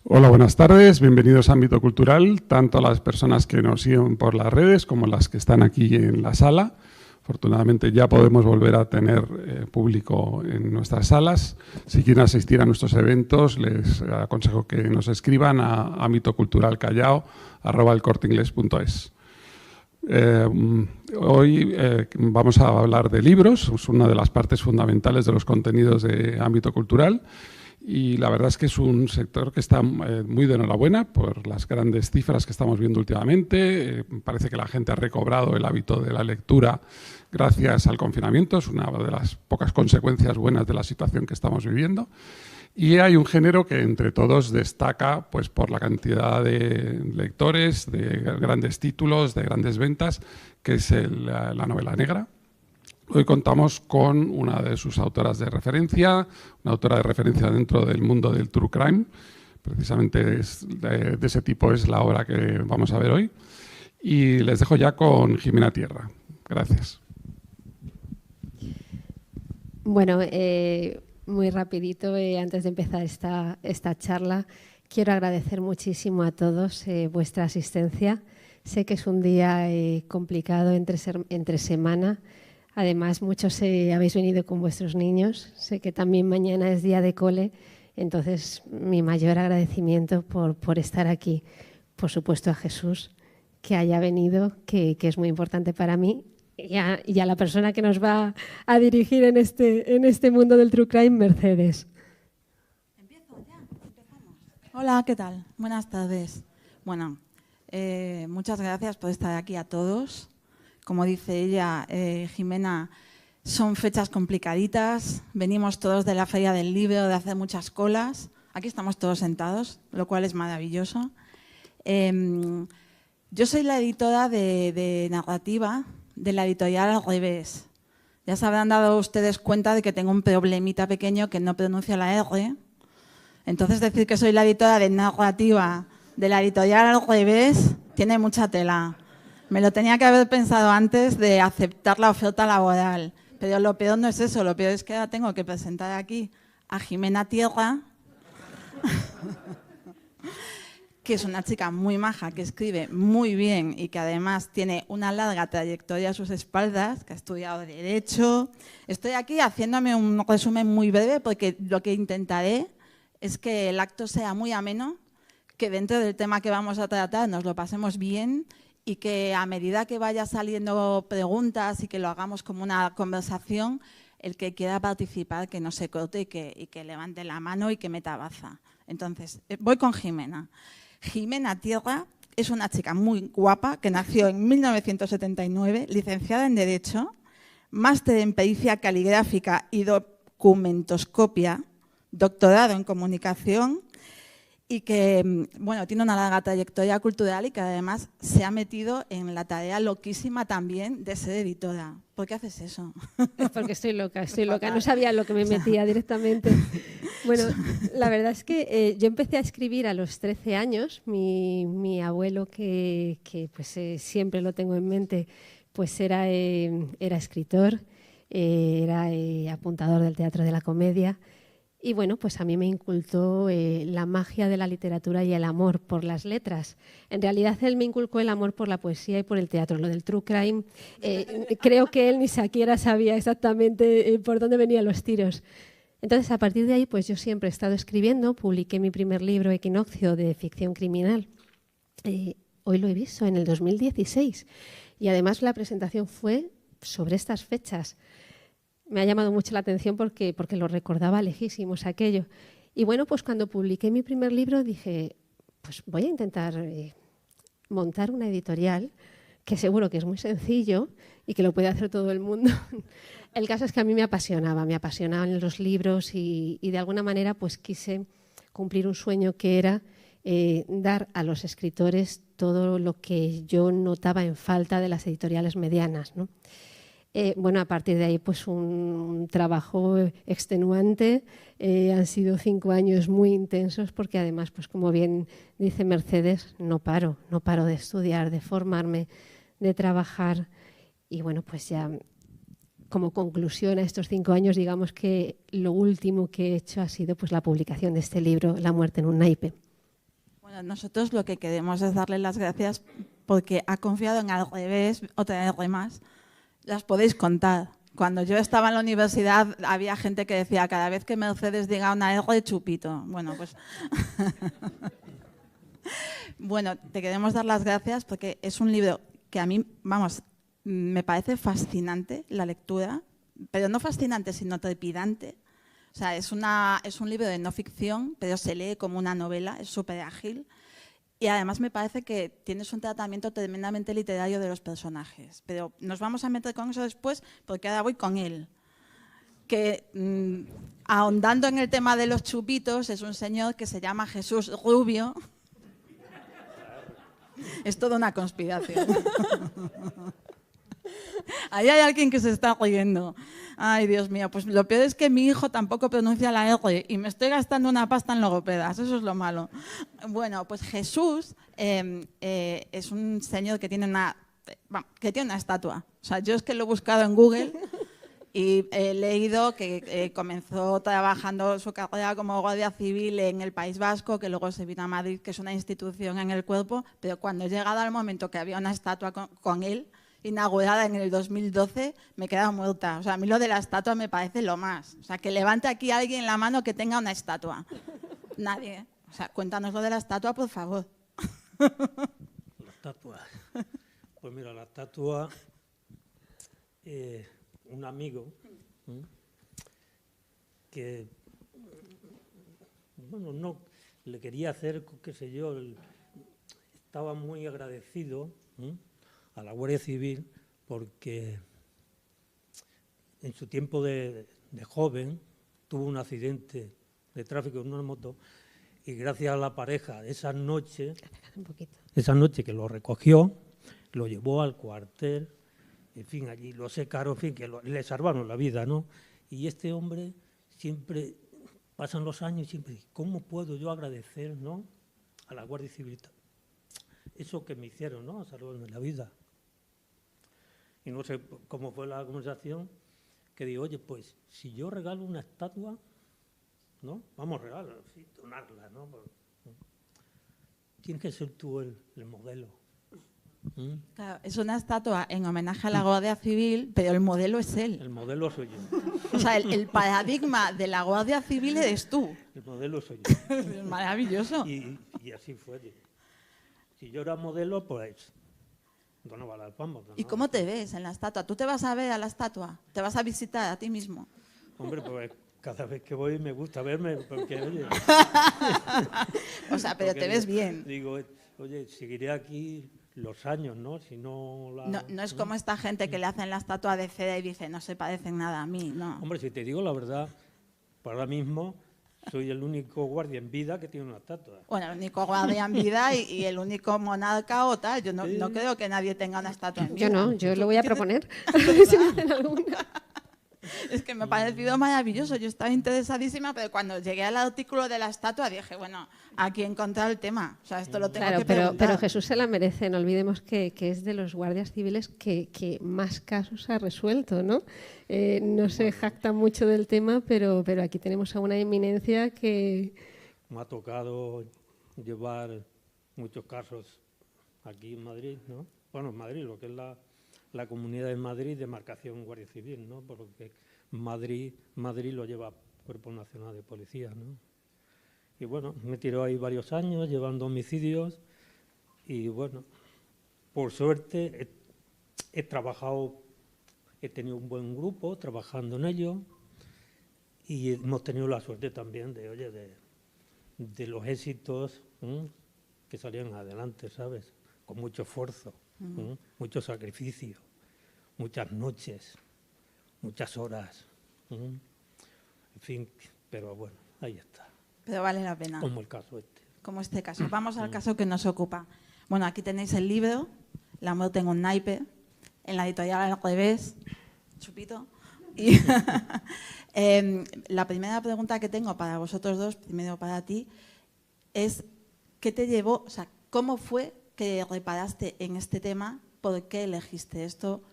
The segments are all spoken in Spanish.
Hola, buenas tardes, bienvenidos a Ámbito Cultural, tanto a las personas que nos siguen por las redes como las que están aquí en la sala. Afortunadamente ya podemos volver a tener público en nuestras salas. Si quieren asistir a nuestros eventos, les aconsejo que nos escriban a ámbitoculturalcallao@elcorteingles.es. Hoy vamos a hablar de libros, es una de las partes fundamentales de los contenidos de Ámbito Cultural. Y la verdad es que es un sector que está muy de enhorabuena por las grandes cifras que estamos viendo últimamente. Parece que la gente ha recobrado el hábito de la lectura gracias al confinamiento. Es una de las pocas consecuencias buenas de la situación que estamos viviendo. Y hay un género que entre todos destaca pues, por la cantidad de lectores, de grandes títulos, de grandes ventas, que es la novela negra. Hoy contamos con una de sus autoras de referencia, una autora de referencia dentro del mundo del true crime. Precisamente de ese tipo es la obra que vamos a ver hoy. Y les dejo ya con Jimena Tierra. Gracias. Bueno, muy rapidito, antes de empezar esta charla, quiero agradecer muchísimo a todos vuestra asistencia. Sé que es un día complicado entre semana. Además, muchos habéis venido con vuestros niños. Sé que también mañana es día de cole, entonces mi mayor agradecimiento por estar aquí. Por supuesto a Jesús, que haya venido, que es muy importante para mí, y a la persona que nos va a dirigir en este mundo del True Crime, Mercedes. ¿Empiezo ya? ¿Empezamos? Hola, ¿qué tal? Buenas tardes. Bueno, muchas gracias por estar aquí a todos. Como dice ella, Jimena, son fechas complicaditas, venimos todos de la Feria del Libro, de hacer muchas colas. Aquí estamos todos sentados, lo cual es maravilloso. Yo soy la editora de narrativa de la editorial Al Revés. Ya se habrán dado ustedes cuenta de que tengo un problemita pequeño que no pronuncio la R. Entonces decir que soy la editora de narrativa de la editorial Al Revés tiene mucha tela. Me lo tenía que haber pensado antes de aceptar la oferta laboral. Pero lo peor no es eso, lo peor es que ahora tengo que presentar aquí a Jimena Tierra, que es una chica muy maja, que escribe muy bien y que además tiene una larga trayectoria a sus espaldas, que ha estudiado Derecho. Estoy aquí haciéndome un resumen muy breve porque lo que intentaré es que el acto sea muy ameno, que dentro del tema que vamos a tratar nos lo pasemos bien y que a medida que vaya saliendo preguntas y que lo hagamos como una conversación, el que quiera participar que no se corte y que levante la mano y que meta baza. Entonces, voy con Jimena. Jimena Tierra es una chica muy guapa que nació en 1979, licenciada en Derecho, máster en Pericia Caligráfica y Documentoscopia, doctorado en Comunicación y que bueno, tiene una larga trayectoria cultural y que además se ha metido en la tarea loquísima también de ser editora. ¿Por qué haces eso? Es porque estoy loca, no sabía lo que me metía directamente. Bueno, la verdad es que yo empecé a escribir a los 13 años. Mi abuelo, que pues, siempre lo tengo en mente, pues era escritor, era apuntador del Teatro de la Comedia. Y bueno, pues a mí me incultó la magia de la literatura y el amor por las letras. En realidad él me inculcó el amor por la poesía y por el teatro. Lo del true crime, creo que él ni siquiera sabía exactamente por dónde venían los tiros. Entonces, a partir de ahí, pues yo siempre he estado escribiendo. Publiqué mi primer libro, Equinoccio, de ficción criminal. Hoy lo he visto, en el 2016. Y además la presentación fue sobre estas fechas. Me ha llamado mucho la atención porque lo recordaba lejísimos aquello. Y bueno, pues cuando publiqué mi primer libro dije, pues voy a intentar montar una editorial, que seguro que es muy sencillo y que lo puede hacer todo el mundo. El caso es que a mí me apasionaban los libros y de alguna manera pues quise cumplir un sueño que era dar a los escritores todo lo que yo notaba en falta de las editoriales medianas, ¿no? Bueno, a partir de ahí, pues un trabajo extenuante. Han sido 5 años muy intensos porque además, pues como bien dice Mercedes, no paro de estudiar, de formarme, de trabajar. Y bueno, pues ya como conclusión a estos 5 años, digamos que lo último que he hecho ha sido pues la publicación de este libro, La muerte en un naipe. Bueno, nosotros lo que queremos es darle las gracias porque ha confiado en Al Revés, otra R más. Las podéis contar. Cuando yo estaba en la universidad había gente que decía cada vez que Mercedes diga una R, chupito. Bueno, pues... Bueno, te queremos dar las gracias porque es un libro que a mí, vamos, me parece fascinante la lectura, pero no fascinante, sino trepidante. O sea, es un libro de no ficción, pero se lee como una novela, es súper ágil. Y además me parece que tienes un tratamiento tremendamente literario de los personajes. Pero nos vamos a meter con eso después, porque ahora voy con él. Que ahondando en el tema de los chupitos, es un señor que se llama Jesús Rubio. Es toda una conspiración. Ahí hay alguien que se está riendo. Ay, Dios mío, pues lo peor es que mi hijo tampoco pronuncia la R y me estoy gastando una pasta en logopedas, eso es lo malo. Bueno, pues Jesús es un señor que tiene una estatua. O sea, yo es que lo he buscado en Google y he leído que comenzó trabajando su carrera como guardia civil en el País Vasco, que luego se vino a Madrid, que es una institución en el cuerpo, pero cuando he llegado al momento que había una estatua con él, inaugurada en el 2012, me he quedado muerta. O sea, a mí lo de la estatua me parece lo más. O sea, que levante aquí alguien la mano que tenga una estatua. Nadie. O sea, cuéntanos lo de la estatua, por favor. La estatua. Pues mira, la estatua, un amigo que, bueno, no le quería hacer, qué sé yo, estaba muy agradecido a la Guardia Civil porque en su tiempo de joven tuvo un accidente de tráfico en una moto y gracias a la pareja esa noche que lo recogió, lo llevó al cuartel, en fin, allí lo secaron, en fin, que le salvaron la vida, ¿no? Y este hombre siempre, pasan los años y siempre dice, ¿cómo puedo yo agradecer, ¿no?, a la Guardia Civil? Eso que me hicieron, ¿no?, a salvarme la vida. Y no sé cómo fue la conversación, que digo, oye, pues si yo regalo una estatua, ¿no? Vamos a regalarla, sí, donarla, ¿no? Tienes que ser tú el modelo. Claro, es una estatua en homenaje a la Guardia Civil, pero el modelo es él. El modelo soy yo. O sea, el paradigma de la Guardia Civil eres tú. El modelo soy yo. Es maravilloso. Y así fue. Si yo era modelo, pues... donaba las palmas. ¿Y cómo te ves en la estatua? ¿Tú te vas a ver a la estatua? ¿Te vas a visitar a ti mismo? Hombre, pues cada vez que voy me gusta verme, porque, oye... O sea, pero te ves bien. Digo, oye, seguiré aquí los años, ¿no? Si no la... No es como esta gente que le hacen la estatua de cera y dice, no se parecen nada a mí, no. Hombre, si te digo la verdad, para ahora mismo soy el único guardia en vida que tiene una estatua. Bueno, el único guardia en vida y el único monarca o tal. Yo no creo que nadie tenga una estatua en vida. Yo no, yo lo voy a proponer. A ver si me hacen alguna. Es que me ha parecido maravilloso. Yo estaba interesadísima, pero cuando llegué al artículo de la estatua dije, bueno, aquí he encontrado el tema. O sea, esto lo tengo que preguntar. Pero Jesús se la merece. No olvidemos que es de los guardias civiles que más casos ha resuelto, ¿no? No se jacta mucho del tema, pero aquí tenemos a una eminencia que... Me ha tocado llevar muchos casos aquí en Madrid, ¿no? Bueno, en Madrid, lo que es la Comunidad de Madrid, demarcación Guardia Civil, ¿no? Porque Madrid lo lleva Cuerpo Nacional de Policía, ¿no? Y bueno, me tiró ahí varios años llevando homicidios y bueno, por suerte he trabajado, he tenido un buen grupo trabajando en ello y hemos tenido la suerte también de los éxitos que salían adelante, ¿sabes? Con mucho esfuerzo, mucho sacrificio, muchas noches, muchas horas, en fin, pero bueno, ahí está. Pero vale la pena. Como el caso este. Como este caso. Vamos al caso que nos ocupa. Bueno, aquí tenéis el libro, La muerte en un naipe, en la editorial Al Revés, chupito. Y la primera pregunta que tengo para vosotros dos, primero para ti, es ¿qué te llevó, o sea, cómo fue que reparaste en este tema? ¿Por qué elegiste esto?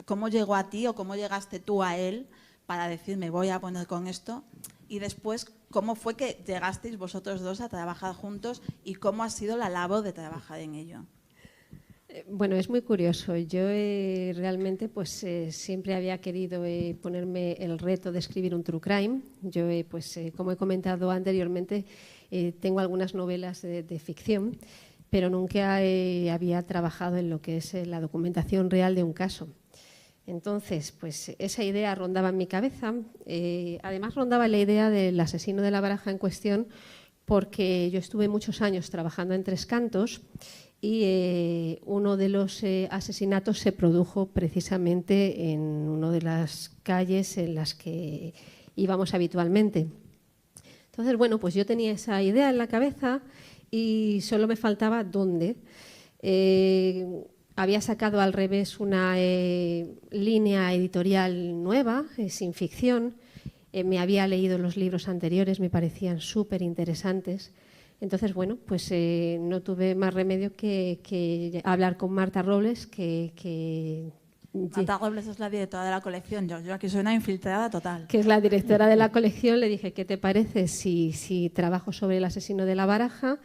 ¿Cómo llegó a ti o cómo llegaste tú a él para decir me voy a poner con esto? Y después, ¿cómo fue que llegasteis vosotros dos a trabajar juntos y cómo ha sido la labor de trabajar en ello? Bueno, es muy curioso. Yo realmente pues siempre había querido ponerme el reto de escribir un true crime. Yo, como he comentado anteriormente, tengo algunas novelas de ficción, pero nunca había trabajado en lo que es la documentación real de un caso. Entonces, pues esa idea rondaba en mi cabeza. Además, rondaba la idea del asesino de la Baraja en cuestión, porque yo estuve muchos años trabajando en Tres Cantos y uno de los asesinatos se produjo precisamente en una de las calles en las que íbamos habitualmente. Entonces, bueno, pues yo tenía esa idea en la cabeza y solo me faltaba dónde. Había sacado al revés una línea editorial nueva, sin ficción. Me había leído los libros anteriores, me parecían súper interesantes. Entonces, bueno, pues no tuve más remedio que hablar con Marta Robles, Marta Robles es la directora de la colección. Yo aquí soy una infiltrada total. Que es la directora de la colección. Le dije, ¿qué te parece si trabajo sobre el asesino de la Baraja?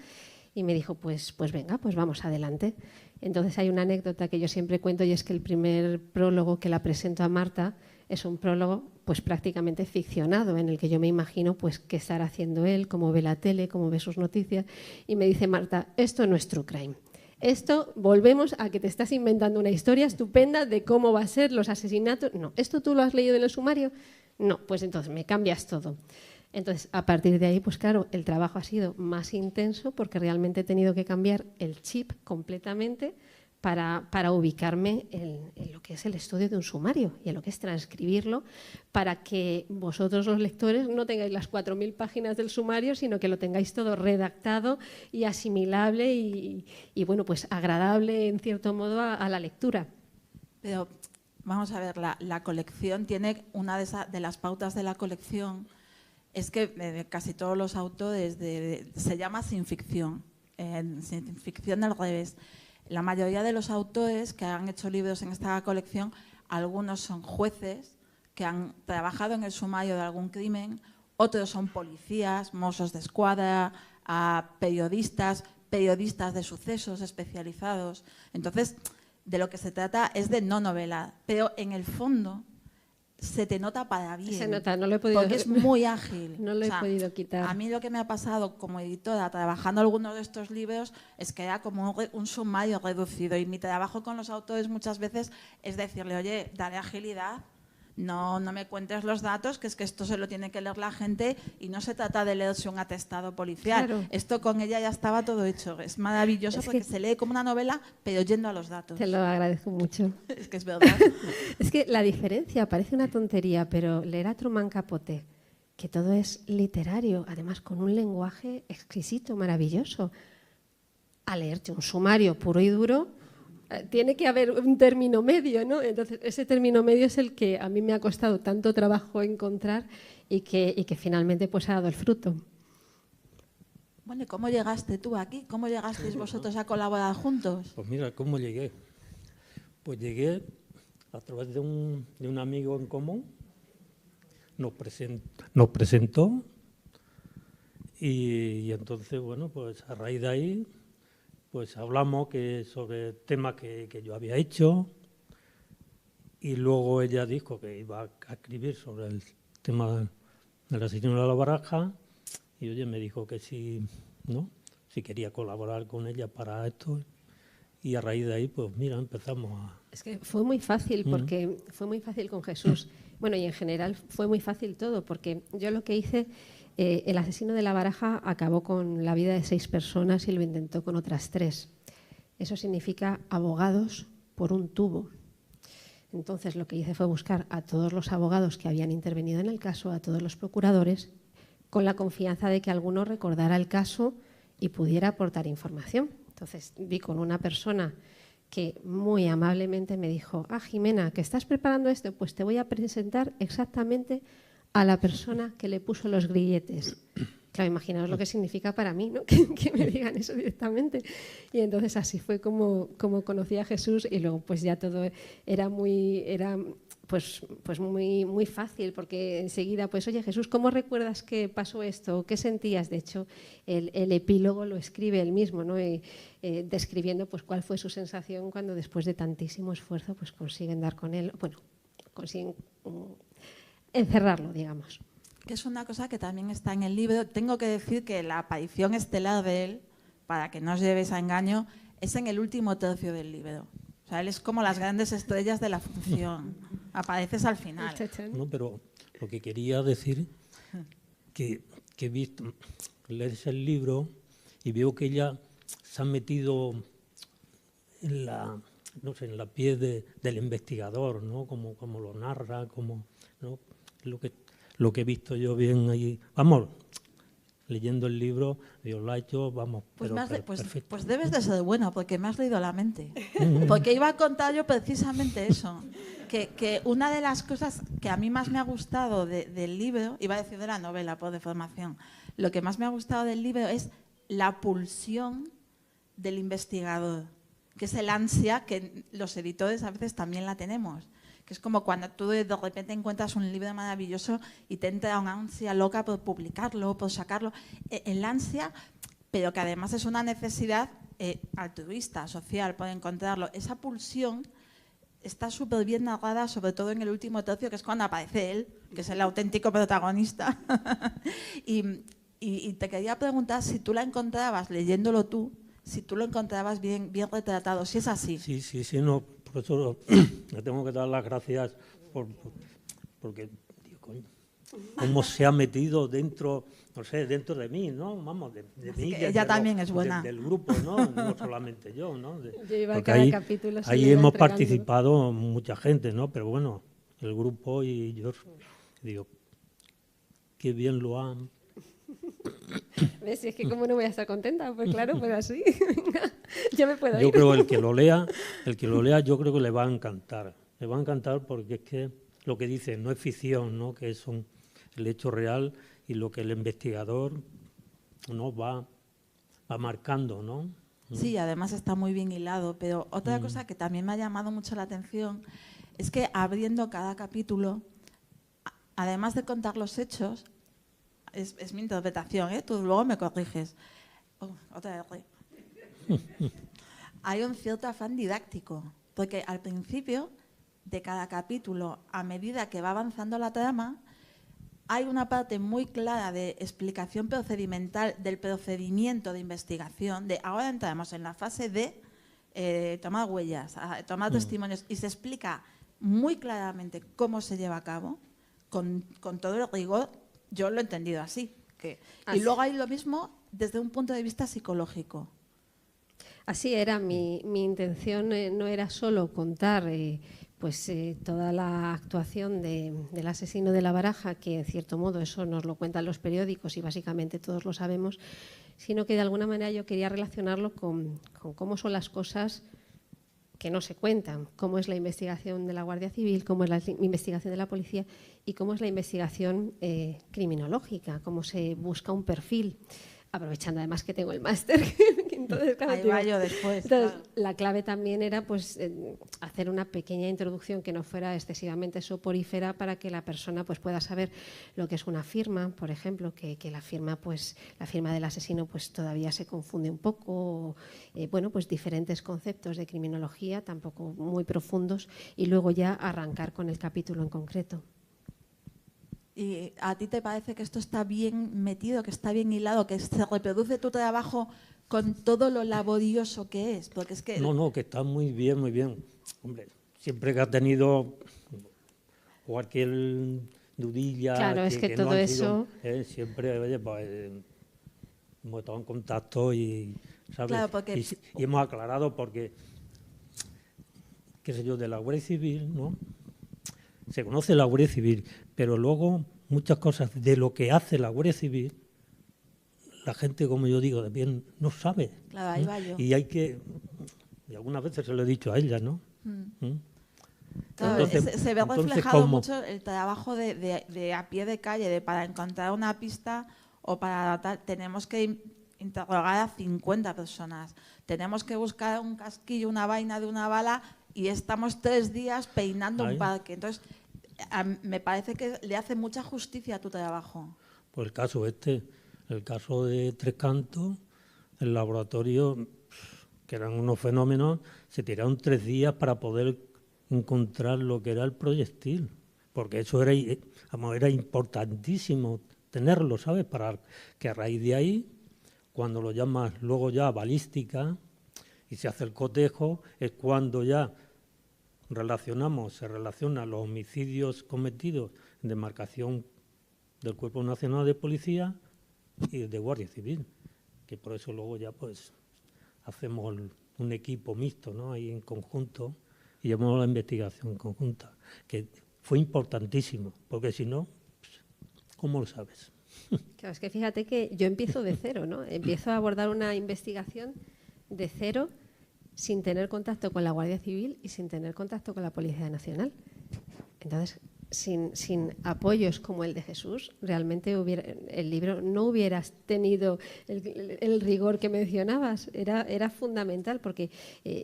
Y me dijo, pues venga, pues vamos adelante. Entonces hay una anécdota que yo siempre cuento y es que el primer prólogo que la presento a Marta es un prólogo pues prácticamente ficcionado, en el que yo me imagino pues qué estará haciendo él, cómo ve la tele, cómo ve sus noticias. Y me dice Marta, esto no es true crime. Esto, volvemos a que te estás inventando una historia estupenda de cómo va a ser los asesinatos. No, ¿esto tú lo has leído en el sumario? No, pues entonces me cambias todo. Entonces, a partir de ahí, pues claro, el trabajo ha sido más intenso porque realmente he tenido que cambiar el chip completamente para ubicarme en lo que es el estudio de un sumario y en lo que es transcribirlo para que vosotros los lectores no tengáis las 4.000 páginas del sumario, sino que lo tengáis todo redactado y asimilable y bueno, pues agradable en cierto modo a la lectura. Pero vamos a ver, la colección tiene una de las pautas de la colección. Es que casi todos los autores se llama sin ficción, sin ficción al revés. La mayoría de los autores que han hecho libros en esta colección, algunos son jueces que han trabajado en el sumario de algún crimen, otros son policías, mozos de escuadra, periodistas de sucesos especializados. Entonces, de lo que se trata es de no novelar, pero en el fondo se te nota para bien. Se nota, no lo he podido, porque es muy ágil. No lo he podido quitar. A mí lo que me ha pasado como editora trabajando algunos de estos libros es que era como un sumario reducido y mi trabajo con los autores muchas veces es decirle, oye, dale agilidad, no me cuentes los datos, que es que esto se lo tiene que leer la gente y no se trata de leerse un atestado policial. Claro. Esto con ella ya estaba todo hecho. Es maravilloso porque se lee como una novela, pero yendo a los datos. Te lo agradezco mucho. Es que es verdad. Es que la diferencia parece una tontería, pero leer a Truman Capote, que todo es literario, además con un lenguaje exquisito, maravilloso, a leerte un sumario puro y duro, tiene que haber un término medio, ¿no? Entonces, ese término medio es el que a mí me ha costado tanto trabajo encontrar y que finalmente pues ha dado el fruto. Bueno, ¿y cómo llegaste tú aquí? ¿Cómo llegasteis vosotros a colaborar juntos? Pues mira, ¿cómo llegué? Pues llegué a través de un amigo en común, nos presentó y entonces, bueno, pues a raíz de ahí pues hablamos sobre el tema que yo había hecho y luego ella dijo que iba a escribir sobre el tema del asesino de la Baraja y oye, me dijo que sí, ¿no? Si quería colaborar con ella para esto y a raíz de ahí, pues mira, empezamos a... Es que fue muy fácil porque fue muy fácil con Jesús. Bueno, y en general fue muy fácil todo porque yo lo que hice... el asesino de la Baraja acabó con la vida de 6 personas y lo intentó con otras 3. Eso significa abogados por un tubo. Entonces lo que hice fue buscar a todos los abogados que habían intervenido en el caso, a todos los procuradores, con la confianza de que alguno recordara el caso y pudiera aportar información. Entonces vi con una persona que muy amablemente me dijo, Jimena, ¿que estás preparando esto? Pues te voy a presentar exactamente a la persona que le puso los grilletes. Claro, imaginaos lo que significa para mí, ¿no? Que me digan eso directamente. Y entonces así fue como conocí a Jesús, y luego pues ya todo era muy fácil, porque enseguida, pues oye Jesús, ¿cómo recuerdas que pasó esto? ¿Qué sentías? De hecho, el epílogo lo escribe él mismo, ¿no? Describiendo pues cuál fue su sensación cuando después de tantísimo esfuerzo pues consiguen dar con él, bueno, consiguen encerrarlo, digamos. Que es una cosa que también está en el libro. Tengo que decir que la aparición estelar de él, para que no os llevéis a engaño, es en el último tercio del libro. O sea, él es como las grandes estrellas de la función. Apareces al final. No, pero lo que quería decir, que he visto, lees el libro y veo que ella se ha metido en la, no sé, en la piel del investigador, ¿no? Como lo narra, como, ¿no? Lo que he visto yo bien ahí. Vamos, leyendo el libro, Dios lo ha hecho, vamos, pues, perfecto. Pues debes de ser bueno, porque me has leído la mente. Porque iba a contar yo precisamente eso. Que una de las cosas que a mí más me ha gustado del libro, iba a decir de la novela por deformación, lo que más me ha gustado del libro es la pulsión del investigador, que es el ansia que los editores a veces también la tenemos. Que es como cuando tú de repente encuentras un libro maravilloso y te entra una ansia loca por publicarlo, por sacarlo. El ansia, pero que además es una necesidad altruista, social, por encontrarlo. Esa pulsión está súper bien narrada, sobre todo en el último tercio, que es cuando aparece él, que es el auténtico protagonista. y te quería preguntar si tú la encontrabas, leyéndolo tú, si tú lo encontrabas bien retratado, si es así. Sí, no. Por eso le tengo que dar las gracias porque, digo, coño, cómo se ha metido dentro, no sé, dentro de mí, ¿no? Vamos, de mí. Ella también es buena. Del grupo, ¿no? No solamente yo, ¿no? Yo iba porque cada capítulo ahí hemos participado mucha gente, ¿no? Pero bueno, el grupo y yo digo, qué bien lo han... ¿Ves? Si es que cómo no voy a estar contenta, pues claro, pues así. Yo me puedo ir. Yo creo que el que lo lea, yo creo que le va a encantar. Le va a encantar porque es que lo que dice no es ficción, ¿no? Que es el hecho real y lo que el investigador, ¿no? va marcando, ¿no? Sí, además está muy bien hilado, pero otra cosa que también me ha llamado mucho la atención es que abriendo cada capítulo, además de contar los hechos, es mi interpretación, tú luego me corriges. Otra vez. Hay un cierto afán didáctico, porque al principio de cada capítulo, a medida que va avanzando la trama, hay una parte muy clara de explicación procedimental del procedimiento de investigación, de ahora entramos en la fase de tomar huellas, tomar testimonios, y se explica muy claramente cómo se lleva a cabo, con todo el rigor. Yo lo he entendido así. Y luego hay lo mismo desde un punto de vista psicológico. Así era, mi intención no era solo contar toda la actuación del asesino de la Baraja, que en cierto modo eso nos lo cuentan los periódicos y básicamente todos lo sabemos, sino que de alguna manera yo quería relacionarlo con cómo son las cosas que no se cuentan, cómo es la investigación de la Guardia Civil, cómo es la investigación de la policía y cómo es la investigación criminológica, cómo se busca un perfil, aprovechando además que tengo el máster. Entonces, claro, ahí va yo después. Entonces, claro. La clave también era hacer una pequeña introducción que no fuera excesivamente soporífera para que la persona pueda saber lo que es una firma, por ejemplo, que la firma del asesino todavía se confunde un poco, diferentes conceptos de criminología, tampoco muy profundos, y luego ya arrancar con el capítulo en concreto. ¿Y a ti te parece que esto está bien metido, que está bien hilado, que se reproduce tu trabajo con todo lo laborioso que es? Porque es que... No, que está muy bien, muy bien. Hombre, siempre que ha tenido cualquier dudilla... Claro, es que todo no eso... siempre, oye, hemos estado en contacto y, ¿sabes? Claro, porque... y hemos aclarado porque, qué sé yo, de la Guardia Civil, ¿no? Se conoce la Guardia Civil, pero luego muchas cosas de lo que hace la Guardia Civil, la gente, como yo digo, de bien no sabe. Claro, ahí va yo. Y hay que, y algunas veces se lo he dicho a ella, ¿no? Claro, Entonces, se ve entonces, reflejado ¿cómo? mucho el trabajo de a pie de calle, de para encontrar una pista o para tal, tenemos que interrogar a 50 personas, tenemos que buscar un casquillo, una vaina de una bala y estamos 3 días peinando un Ahí. parque. Entonces, me parece que le hace mucha justicia a tu trabajo. Pues el caso de Tres Cantos, el laboratorio, que eran unos fenómenos, se tiraron 3 días para poder encontrar lo que era el proyectil, porque eso era importantísimo tenerlo, ¿sabes? Para que a raíz de ahí, cuando lo llamas luego ya balística y se hace el cotejo, es cuando ya se relacionan los homicidios cometidos en demarcación del Cuerpo Nacional de Policía y de Guardia Civil, que por eso luego ya pues hacemos un equipo mixto, ¿no? Ahí en conjunto y llevamos la investigación conjunta, que fue importantísimo, porque si no, ¿cómo lo sabes? Claro, es que fíjate que yo empiezo de cero, ¿no? Empiezo a abordar una investigación de cero sin tener contacto con la Guardia Civil y sin tener contacto con la Policía Nacional. Entonces, sin apoyos como el de Jesús, realmente el libro no hubieras tenido el rigor que mencionabas. Era fundamental porque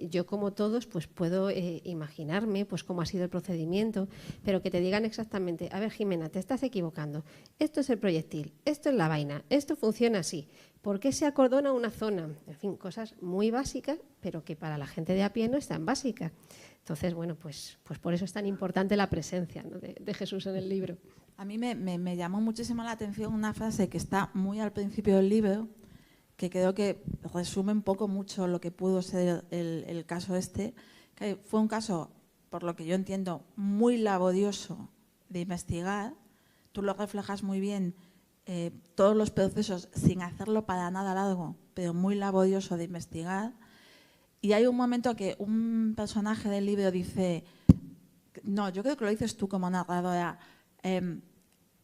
yo, como todos, pues puedo imaginarme pues cómo ha sido el procedimiento, pero que te digan exactamente, a ver, Jimena, te estás equivocando, esto es el proyectil, esto es la vaina, esto funciona así, ¿por qué se acordona una zona? En fin, cosas muy básicas, pero que para la gente de a pie no es tan básica. Entonces, bueno, pues por eso es tan importante la presencia, ¿no? de Jesús en el libro. A mí me llamó muchísimo la atención una frase que está muy al principio del libro, que creo que resume un poco mucho lo que pudo ser el caso este, que fue un caso, por lo que yo entiendo, muy laborioso de investigar. Tú lo reflejas muy bien, todos los procesos, sin hacerlo para nada largo, pero muy laborioso de investigar. Y hay un momento que un personaje del libro dice, no, yo creo que lo dices tú como narradora,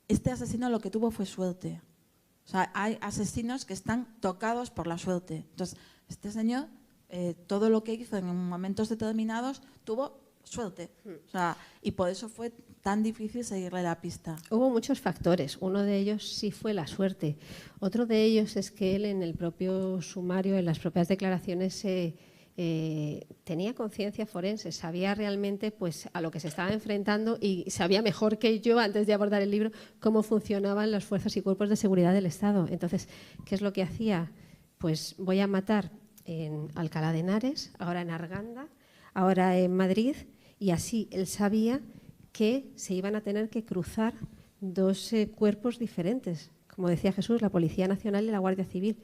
este asesino lo que tuvo fue suerte. O sea, hay asesinos que están tocados por la suerte. Entonces, este señor, todo lo que hizo en momentos determinados, tuvo suerte. O sea, y por eso fue tan difícil seguirle la pista. Hubo muchos factores. Uno de ellos sí fue la suerte. Otro de ellos es que él, en el propio sumario, en las propias declaraciones, tenía conciencia forense, sabía realmente pues a lo que se estaba enfrentando y sabía mejor que yo, antes de abordar el libro, cómo funcionaban las fuerzas y cuerpos de seguridad del Estado. Entonces, ¿qué es lo que hacía? Pues voy a matar en Alcalá de Henares, ahora en Arganda, ahora en Madrid, y así él sabía que se iban a tener que cruzar 2 cuerpos diferentes, como decía Jesús, la Policía Nacional y la Guardia Civil.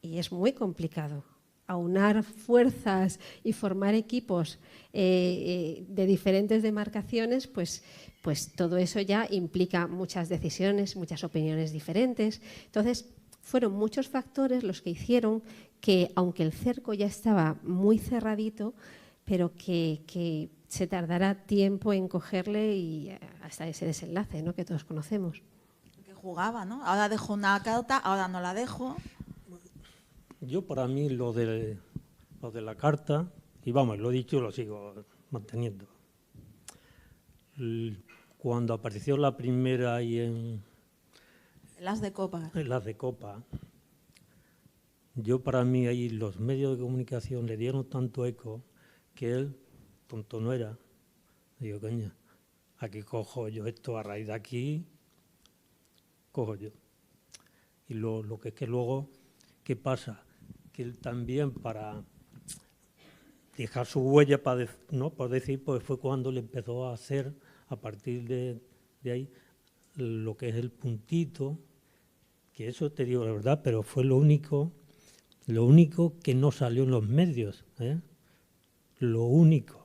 Y es muy complicado aunar fuerzas y formar equipos de diferentes demarcaciones, pues todo eso ya implica muchas decisiones, muchas opiniones diferentes. Entonces, fueron muchos factores los que hicieron que, aunque el cerco ya estaba muy cerradito, pero que se tardara tiempo en cogerle y hasta ese desenlace, ¿no?, que todos conocemos. Que jugaba, ¿no? Ahora dejo una carta, ahora no la dejo. Yo, para mí, lo de la carta, y vamos, lo he dicho y lo sigo manteniendo. Cuando apareció la primera ahí en Las de copa. las de Copa, yo, para mí, ahí los medios de comunicación le dieron tanto eco que él, tonto no era. Digo, coño, aquí cojo yo esto, a raíz de aquí, cojo yo. Y lo que es que luego, ¿qué pasa? Que él también, para dejar su huella, por decir, pues fue cuando le empezó a hacer, a partir de ahí, lo que es el puntito, que eso te digo la verdad, pero fue lo único que no salió en los medios, ¿eh? Lo único,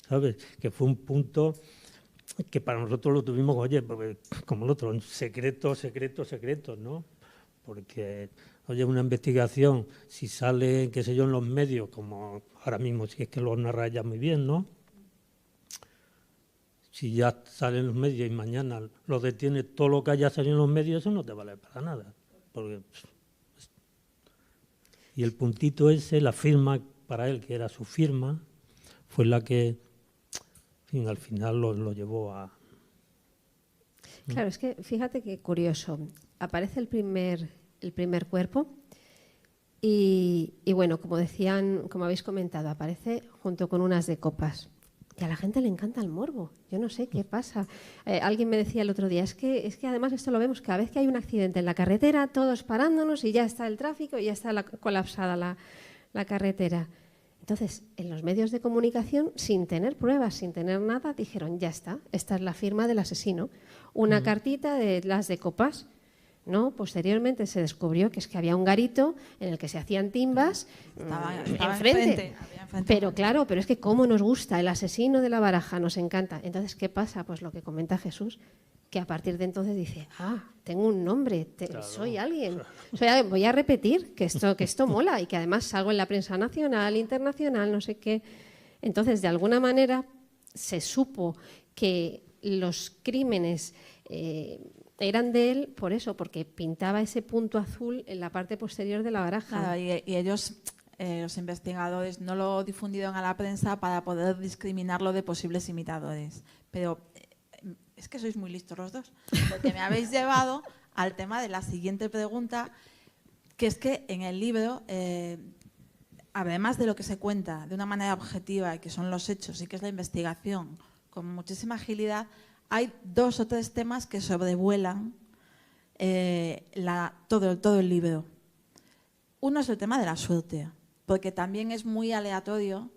¿sabes? Que fue un punto que para nosotros lo tuvimos, oye, como el otro, secreto, ¿no? Porque, oye, una investigación, si sale, qué sé yo, en los medios, como ahora mismo, si es que lo narra ya muy bien, ¿no? Si ya sale en los medios y mañana lo detiene todo lo que haya salido en los medios, eso no te vale para nada. Porque, y el puntito ese, la firma para él, que era su firma, fue la que fin, al final lo llevó a... Claro, es que fíjate qué curioso. Aparece el primer cuerpo y bueno, como decían, como habéis comentado, aparece junto con unas de copas. Y a la gente le encanta el morbo. Yo no sé qué pasa. Alguien me decía el otro día, es que además esto lo vemos cada vez que hay un accidente en la carretera, todos parándonos y ya está el tráfico y ya está colapsada la carretera. Entonces, en los medios de comunicación, sin tener pruebas, sin tener nada, dijeron, ya está, esta es la firma del asesino. Una cartita de las de copas. ¿No? Posteriormente se descubrió que es que había un garito en el que se hacían timbas Estaba enfrente. Pero claro, pero es que cómo nos gusta el asesino de la baraja, nos encanta. Entonces, ¿qué pasa? Pues lo que comenta Jesús, que a partir de entonces dice, tengo un nombre, soy alguien. Voy a repetir que esto mola y que además salgo en la prensa nacional, internacional, no sé qué. Entonces, de alguna manera, se supo que los crímenes eran de él por eso, porque pintaba ese punto azul en la parte posterior de la baraja. Claro, y ellos, los investigadores, no lo difundieron a la prensa para poder discriminarlo de posibles imitadores. Pero es que sois muy listos los dos, porque me habéis llevado al tema de la siguiente pregunta, que es que en el libro, además de lo que se cuenta de una manera objetiva, y que son los hechos y que es la investigación, con muchísima agilidad, hay 2 o 3 temas que sobrevuelan todo el libro. Uno es el tema de la suerte, porque también es muy aleatorio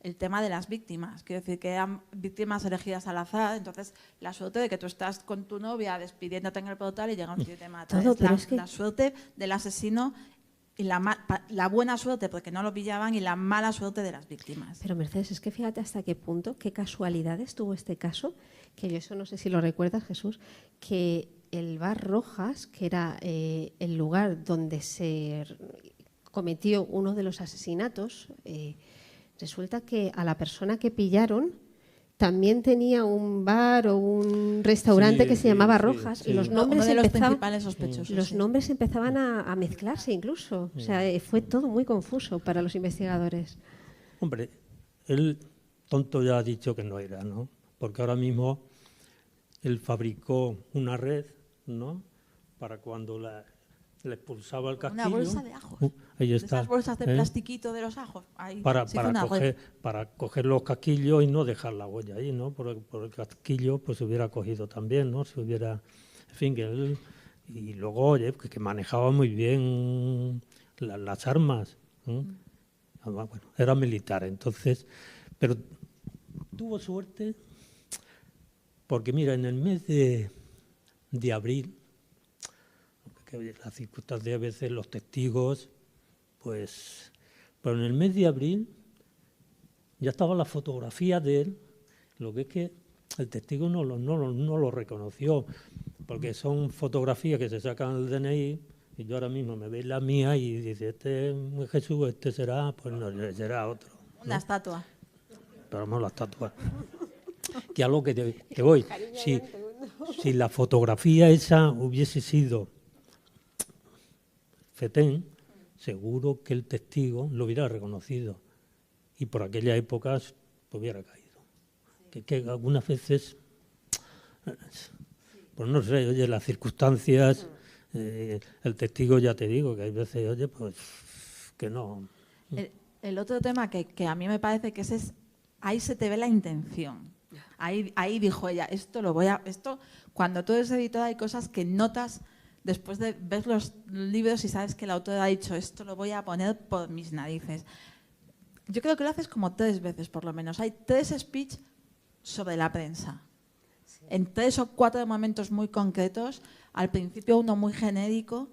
el tema de las víctimas. Quiero decir que eran víctimas elegidas al azar, entonces la suerte de que tú estás con tu novia despidiéndote en el portal y llega un tío y te mata. La suerte del asesino y la buena suerte porque no lo pillaban y la mala suerte de las víctimas. Pero Mercedes, es que fíjate hasta qué punto, qué casualidades tuvo este caso, que yo eso no sé si lo recuerdas, Jesús, que el bar Rojas, que era el lugar donde se cometió uno de los asesinatos, resulta que a la persona que pillaron también tenía un bar o un restaurante que se llamaba Rojas. Y los nombres nombres empezaban a mezclarse incluso. O sea, fue todo muy confuso para los investigadores. Hombre, él tonto ya ha dicho que no era, ¿no? Porque ahora mismo él fabricó una red, ¿no? Para cuando le expulsaba el casquillo. Una bolsa de ajos. Ahí está. Esas bolsas de plastiquito de los ajos. Ahí para coger los casquillos y no dejar la huella ahí, ¿no? Por el casquillo pues se hubiera cogido también, ¿no? Se hubiera, en fin, que él, y luego, oye, que manejaba muy bien las armas, ¿no? Bueno, era militar, entonces, pero tuvo suerte porque, mira, en el mes de abril, que las circunstancias a veces, los testigos, pues, pero en el mes de abril ya estaba la fotografía de él, lo que es que el testigo no lo reconoció, porque son fotografías que se sacan del DNI, y yo ahora mismo me veis la mía y dice, este es Jesús, este será, pues no, será otro, ¿no? Una estatua. Pero vamos, la estatua. Que a lo que voy, si la fotografía esa hubiese sido Fetén, seguro que el testigo lo hubiera reconocido y por aquella época hubiera caído. Que algunas veces, pues no sé, oye, las circunstancias, el testigo ya te digo que hay veces, oye, pues que no. El otro tema que a mí me parece que ahí se te ve la intención. Ahí dijo ella, esto cuando tú eres editor hay cosas que notas después de ver los libros y sabes que el autor ha dicho, esto lo voy a poner por mis narices. Yo creo que lo haces como 3 veces por lo menos. Hay 3 speech sobre la prensa. Sí. En 3 o 4 momentos muy concretos. Al principio uno muy genérico,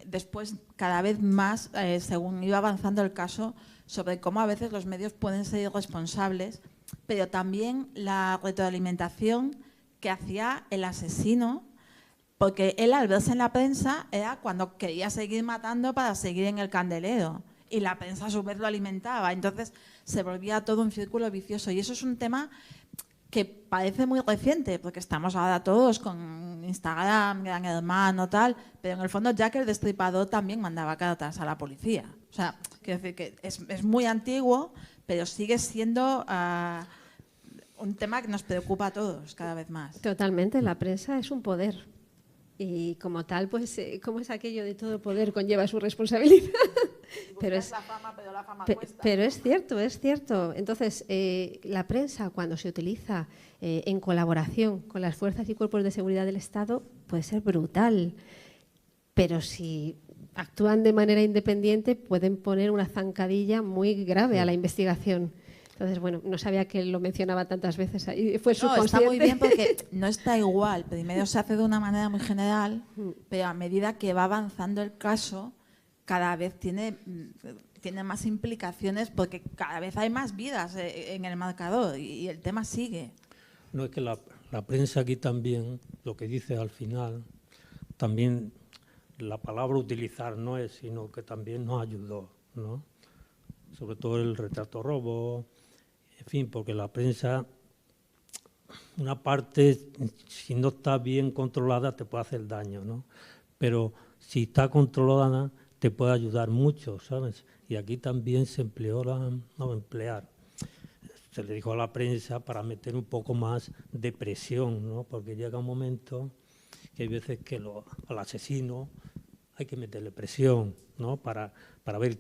después cada vez más, según iba avanzando el caso, sobre cómo a veces los medios pueden ser irresponsables, pero también la retroalimentación que hacía el asesino, porque él al verse en la prensa era cuando quería seguir matando para seguir en el candelero y la prensa a su vez lo alimentaba, entonces se volvía todo un círculo vicioso y eso es un tema que parece muy reciente porque estamos ahora todos con Instagram, Gran Hermano, tal, pero en el fondo Jack el Destripador también mandaba cartas a la policía, o sea, quiero decir que es muy antiguo, pero sigue siendo un tema que nos preocupa a todos cada vez más. Totalmente, la prensa es un poder. Y como tal, pues, ¿cómo es aquello de todo poder conlleva su responsabilidad? Pero es, la fama, pero la fama cuesta. pero es cierto, es cierto. Entonces, la prensa, cuando se utiliza en colaboración con las fuerzas y cuerpos de seguridad del Estado, puede ser brutal. Pero si actúan de manera independiente, pueden poner una zancadilla muy grave a la investigación. Entonces, bueno, no sabía que lo mencionaba tantas veces ahí. Fue subconsciente. Está muy bien porque no está igual. Primero se hace de una manera muy general, pero a medida que va avanzando el caso, cada vez tiene más implicaciones porque cada vez hay más vidas en el marcador y el tema sigue. No, es que la prensa aquí también, lo que dice al final, también la palabra utilizar no es, sino que también nos ayudó, ¿no? Sobre todo el retrato robo, en fin, porque la prensa, una parte, si no está bien controlada, te puede hacer daño, ¿no? Pero si está controlada, te puede ayudar mucho, ¿sabes? Y aquí también se empleó se le dijo a la prensa para meter un poco más de presión, ¿no? Porque llega un momento que hay veces que al asesino hay que meterle presión, ¿no? Para ver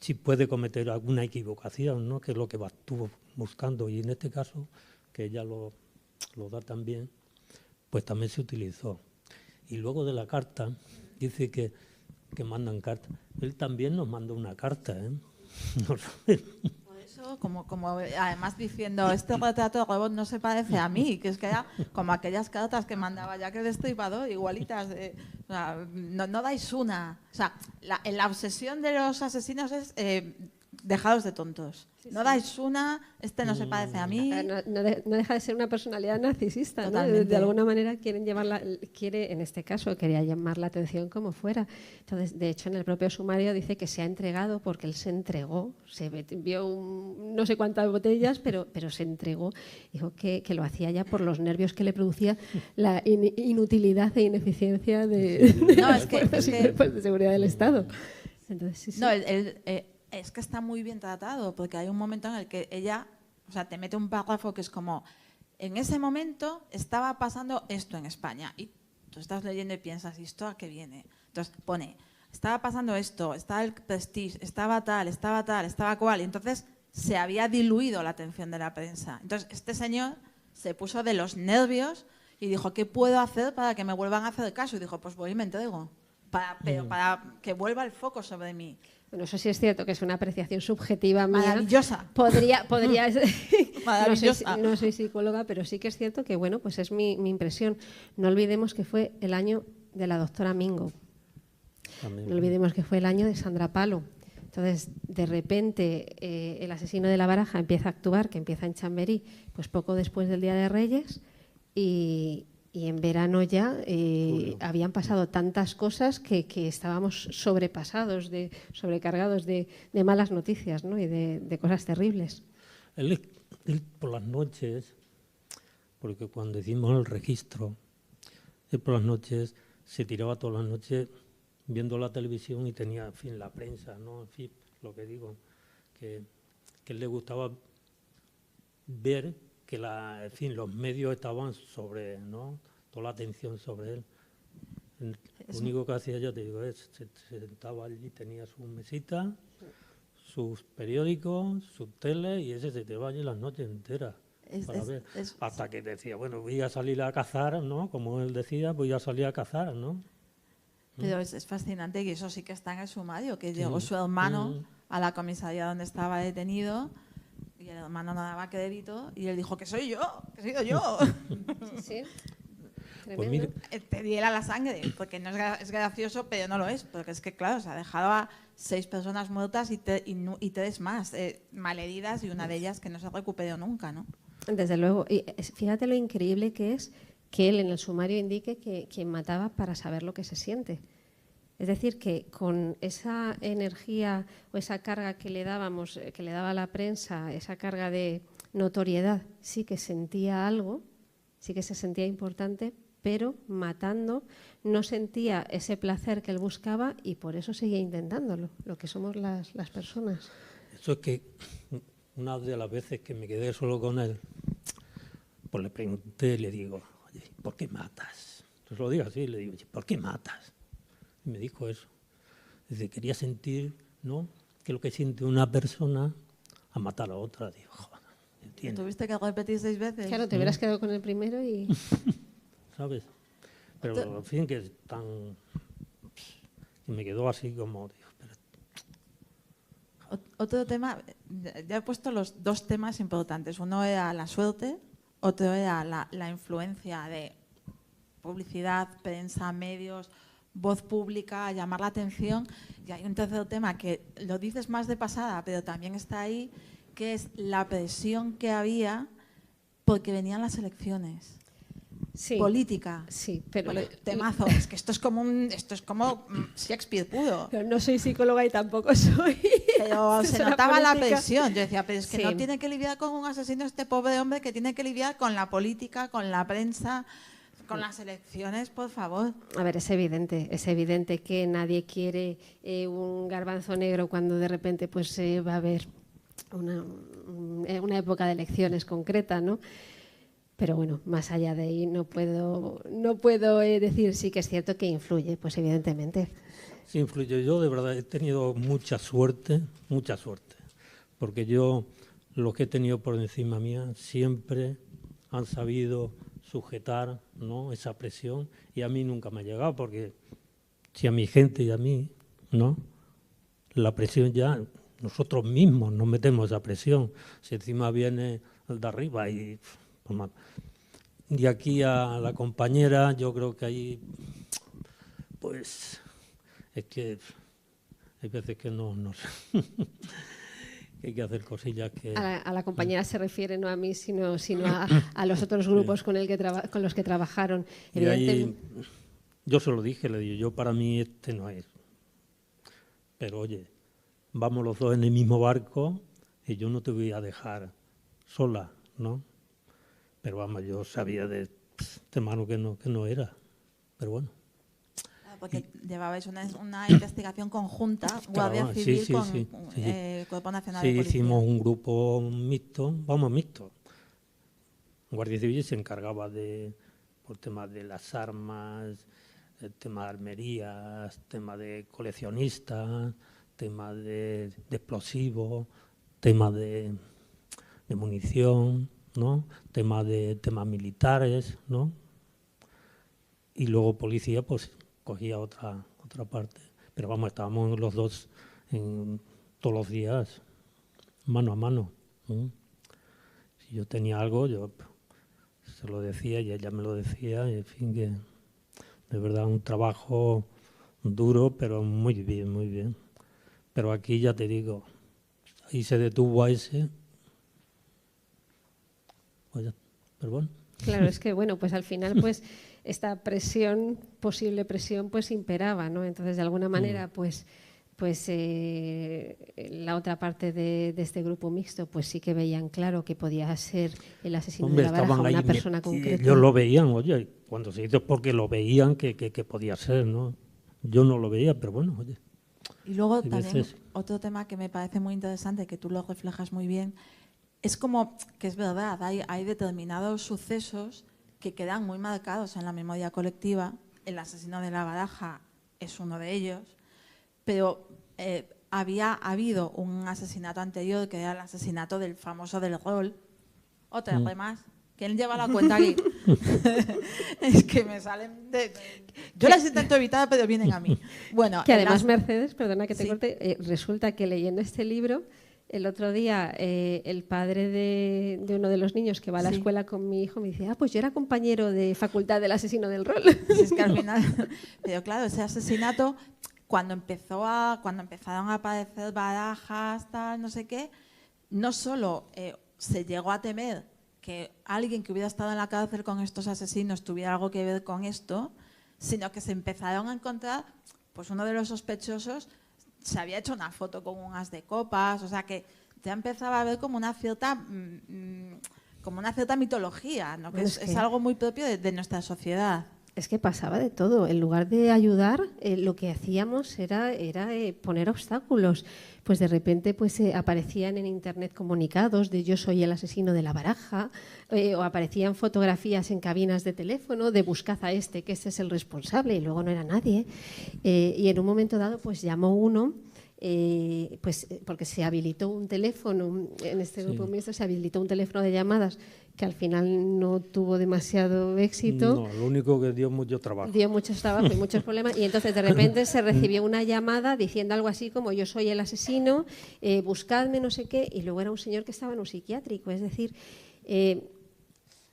si puede cometer alguna equivocación, ¿no? Que es lo que estuvo buscando. Y en este caso, que ella lo da también, pues también se utilizó. Y luego de la carta, dice que mandan cartas. Él también nos mandó una carta, ¿eh? Por eso, como además diciendo, este retrato de robot no se parece a mí, que es que era como aquellas cartas que mandaba Jack el Destripador, igualitas. O sea, no dais una. O sea, la obsesión de los asesinos es dejados de tontos. Sí, no dais una, no se parece a mí. No deja de ser una personalidad narcisista, ¿no? De alguna manera en este caso, quería llamar la atención como fuera. Entonces, de hecho, en el propio sumario dice que se ha entregado porque él se entregó, se vio no sé cuántas botellas, pero se entregó. Dijo que lo hacía ya por los nervios que le producía la inutilidad e ineficiencia de las fuerzas y cuerpos de seguridad del Estado. Entonces, sí. No, es que está muy bien tratado, porque hay un momento en el que ella, o sea, te mete un párrafo que es como, en ese momento estaba pasando esto en España, y tú estás leyendo y piensas, ¿y esto a qué viene? Entonces pone, estaba pasando esto, estaba el Prestige, estaba tal, estaba cual, y entonces se había diluido la atención de la prensa. Entonces este señor se puso de los nervios y dijo, ¿qué puedo hacer para que me vuelvan a hacer caso? Y dijo, pues voy y me entrego, pero para que vuelva el foco sobre mí. Bueno, eso sí es cierto, que es una apreciación subjetiva mía. Maravillosa. Podría Maravillosa. No soy psicóloga, pero sí que es cierto que, bueno, pues es mi impresión. No olvidemos que fue el año de la doctora Mingo. No olvidemos que fue el año de Sandra Palo. Entonces, de repente, el asesino de la Baraja empieza a actuar, que empieza en Chamberí, pues poco después del Día de Reyes, y en verano ya habían pasado tantas cosas que estábamos sobrecargados de malas noticias, ¿no? Y de cosas terribles. Él por las noches, porque cuando hicimos el registro, él por las noches se tiraba todas las noches viendo la televisión y tenía, en fin, la prensa, ¿no? En fin, lo que digo, que él le gustaba ver que en fin, los medios estaban sobre, ¿no? Toda la atención sobre él. Lo único que hacía, ya te digo, es se sentaba allí, tenía su mesita, sus periódicos, su tele, y ese se te va allí las noches enteras para ver. Hasta que decía, bueno, voy a salir a cazar, ¿no? Como él decía, voy a salir a cazar, ¿no? Pero es fascinante, y eso sí que está en el sumario, que llegó su hermano a la comisaría donde estaba detenido, y el hermano no daba crédito, y él dijo, que soy yo, que he sido yo. Sí. Pues mire, te diera la sangre, porque no es gracioso, pero no lo es, porque es que, claro, se ha dejado a 6 personas muertas y 3 más malheridas, y una de ellas que no se recuperó nunca, ¿no? Desde luego. Y fíjate lo increíble que es que él en el sumario indique que quien mataba para saber lo que se siente. Es decir, que con esa energía o esa carga que le dábamos, que le daba la prensa, esa carga de notoriedad, sí que sentía algo, sí que se sentía importante, pero matando no sentía ese placer que él buscaba, y por eso seguía intentándolo, lo que somos las personas. Eso es que una de las veces que me quedé solo con él, Pues le pregunté, le digo, oye, ¿por qué matas? Entonces lo digo así, le digo, ¿por qué matas? Y me dijo eso. Dice, quería sentir, ¿no?, que lo que siente una persona a matar a otra. Digo, joder, ¿entiendes? ¿Tuviste que repetir 6 veces? Claro, te hubieras quedado con el primero y... ¿Sabes? Pero, en fin, que es tan... Y me quedó así como... Digo, pero... Otro tema, ya he puesto los 2 temas importantes. Uno era la suerte, otro era la influencia de publicidad, prensa, medios, voz pública, llamar la atención. Y hay un tercer tema que lo dices más de pasada, pero también está ahí, que es la presión que había porque venían las elecciones. Sí, Política. sí, pero... Temazo, es que esto es como Shakespeare puro. Pero no soy psicóloga y tampoco soy... Pero se asesora notaba la política. presión. Yo decía, pero es que Sí. no tiene que lidiar con un asesino este pobre hombre, que tiene que lidiar con la política, con la prensa, con las elecciones, por favor. A ver, es evidente que nadie quiere un garbanzo negro cuando de repente pues va a haber una época de elecciones concreta, ¿no? Pero bueno, más allá de ahí no puedo decir sí que es cierto que influye, pues evidentemente. Sí, influye. Yo de verdad he tenido mucha suerte, porque yo, los que he tenido por encima mía, siempre han sabido sujetar, ¿no?, esa presión, y a mí nunca me ha llegado, porque si a mi gente y a mí, ¿no?, la presión ya, nosotros mismos nos metemos esa presión, si encima viene el de arriba y... Y aquí a la compañera, yo creo que ahí, pues, es que hay veces que no sé. Hay que hacer cosillas que... A la compañera se refiere no a mí, sino a los otros grupos con los que trabajaron. Y ahí, yo se lo dije, le digo, yo para mí este no es. Pero oye, vamos los dos en el mismo barco y yo no te voy a dejar sola, ¿no? Pero vamos, yo sabía de mano que no era, pero bueno. Porque llevabais una investigación conjunta, Guardia Claro, Civil sí. con Cuerpo Nacional de Sí, Policía. hicimos un grupo mixto. Guardia Civil se encargaba por temas de las armas, el tema de armerías, tema de coleccionistas, tema de explosivos, tema de munición, ¿no? Temas militares, ¿no? Y luego policía, pues cogía otra parte. Pero vamos, estábamos los dos todos los días, mano a mano. Si yo tenía algo, yo se lo decía y ella me lo decía. Y en fin, que de verdad un trabajo duro, pero muy bien, muy bien. Pero aquí ya te digo, ahí se detuvo a ese. Pero bueno. Claro, es que bueno, pues al final pues esta posible presión, pues imperaba, ¿no? Entonces de alguna manera pues la otra parte de este grupo mixto pues sí que veían claro que podía ser el asesino de la Baraja una persona concreta. Ellos lo veían, oye, cuando se hizo porque lo veían que podía ser, ¿no? Yo no lo veía, pero bueno, oye. Y luego también veces... otro tema que me parece muy interesante, que tú lo reflejas muy bien, es como que es verdad, hay determinados sucesos que quedan muy marcados en la memoria colectiva. El asesino de la Baraja es uno de ellos, pero había habido un asesinato anterior, que era el asesinato del famoso del Rol. Otra vez más. ¿Quién lleva la cuenta aquí? Es que me salen de... Yo las intento evitar, pero vienen a mí. Bueno, que además, Mercedes, perdona que te corte, resulta que leyendo este libro, el otro día el padre de uno de los niños que va a la escuela con mi hijo me dice, pues yo era compañero de facultad del asesino del Rol. Sí, es que al final... Pero claro, ese asesinato, cuando empezaron a aparecer barajas, tal, no sé qué, no solo se llegó a temer que alguien que hubiera estado en la cárcel con estos asesinos tuviera algo que ver con esto, sino que se empezaron a encontrar, pues uno de los sospechosos se había hecho una foto con un as de copas, o sea que ya empezaba a ver como una cierta mitología, ¿no? Que es algo muy propio de nuestra sociedad. Es que pasaba de todo. En lugar de ayudar, lo que hacíamos era poner obstáculos. Pues de repente aparecían en internet comunicados de yo soy el asesino de la baraja, o aparecían fotografías en cabinas de teléfono de buscad a este, que este es el responsable, y luego no era nadie. Y en un momento dado pues llamó uno, porque se habilitó un teléfono, en este grupo mixto se habilitó un teléfono de llamadas que al final no tuvo demasiado éxito. No, lo único que dio mucho trabajo. Dio mucho trabajo y muchos problemas. Y entonces de repente se recibió una llamada diciendo algo así como yo soy el asesino, buscadme no sé qué, y luego era un señor que estaba en un psiquiátrico. Es decir,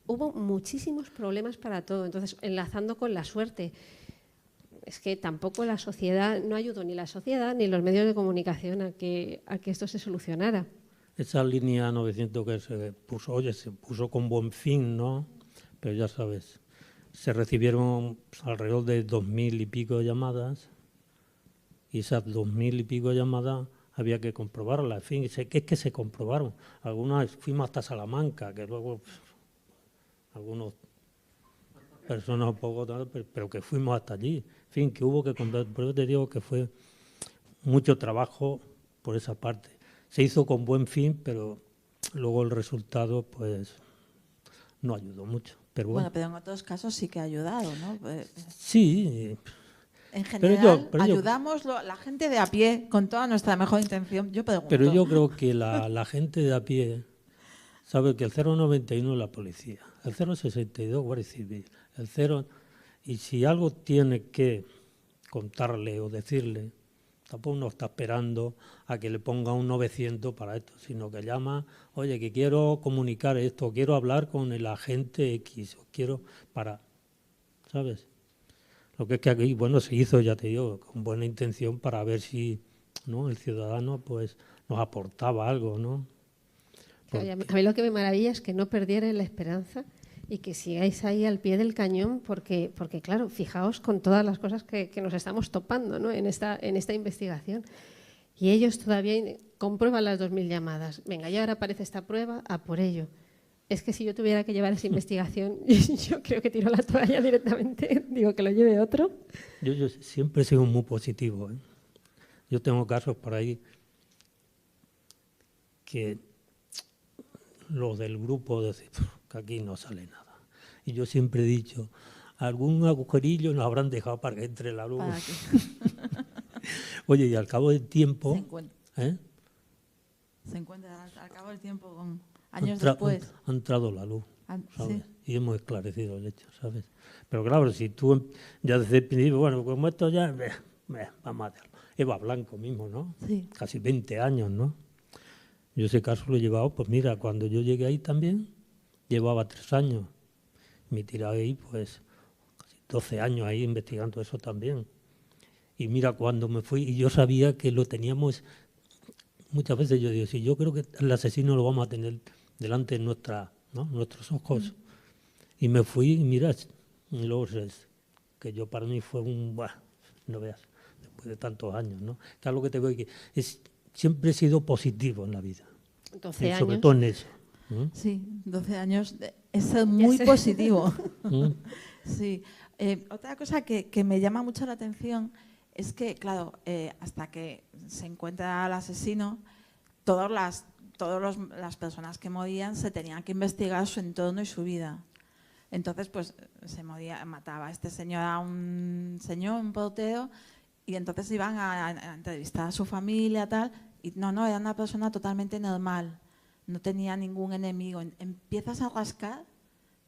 hubo muchísimos problemas para todo. Entonces, enlazando con la suerte, es que tampoco la sociedad, no ayudó ni la sociedad ni los medios de comunicación a que esto se solucionara. Esa línea 900 que se puso con buen fin, ¿no? Pero ya sabes, se recibieron alrededor de 2.000 y pico llamadas, y esas 2.000 y pico llamadas había que comprobarlas. En fin, es que se comprobaron. Algunas fuimos hasta Salamanca, que luego algunos personas un poco, pero que fuimos hasta allí. En fin, que hubo que comprobar. Por eso te digo que fue mucho trabajo por esa parte. Se hizo con buen fin, pero luego el resultado pues no ayudó mucho. Pero bueno, pero en otros casos sí que ha ayudado, ¿no? Sí. En general, ayudamos la gente de a pie con toda nuestra mejor intención. Yo pregunto. Pero yo creo que la gente de a pie sabe que el 091 es la policía, el 062 Guardia Civil, el 0... Y si algo tiene que contarle o decirle, tampoco no está esperando a que le ponga un 900 para esto, sino que llama, oye, que quiero comunicar esto, quiero hablar con el agente X, o quiero para, ¿sabes? Lo que es que aquí, bueno, se hizo, ya te digo, con buena intención para ver si, ¿no?, el ciudadano pues nos aportaba algo, ¿no? Porque... A mí lo que me maravilla es que no perdieran la esperanza y que sigáis ahí al pie del cañón, porque claro, fijaos con todas las cosas que nos estamos topando, ¿no?, en esta investigación. Y ellos todavía comprueban las 2.000 llamadas. Venga, ya ahora aparece esta prueba, a por ello. Es que si yo tuviera que llevar esa investigación, yo creo que tiro la toalla directamente, digo que lo lleve otro. Yo siempre he sido muy positivo, ¿eh? Yo tengo casos por ahí que los del grupo dicen que aquí no sale nada. Y yo siempre he dicho, algún agujerillo nos habrán dejado para que entre la luz. Oye, y al cabo del tiempo... Se encuentra al cabo del tiempo, con años después. Ha entrado la luz, ¿sabes? Sí. Y hemos esclarecido el hecho, ¿sabes? Pero claro, si tú ya desde el principio, bueno, como esto ya, vamos a hacerlo. Eva Blanco mismo, ¿no? Sí. Casi 20 años, ¿no? Yo ese caso lo he llevado, pues mira, cuando yo llegué ahí también, llevaba 3 años. Me tiré ahí, pues, casi 12 años ahí investigando eso también. Y mira, cuando me fui, y yo sabía que lo teníamos, muchas veces yo digo, sí, yo creo que el asesino lo vamos a tener delante de nuestros ojos. Y me fui, y mira, y luego que yo para mí fue no veas, después de tantos años, ¿no? Que algo que te veo que siempre he sido positivo en la vida. 12 años. Sobre todo en eso. Sí, 12 años es muy positivo. Sí. Otra cosa que me llama mucho la atención es que, claro, hasta que se encuentra al asesino, todas las personas que morían se tenían que investigar su entorno y su vida. Entonces, pues mataba a este señor a un portero, y entonces iban a entrevistar a su familia, tal, y no, era una persona totalmente normal, no tenía ningún enemigo. Empiezas a rascar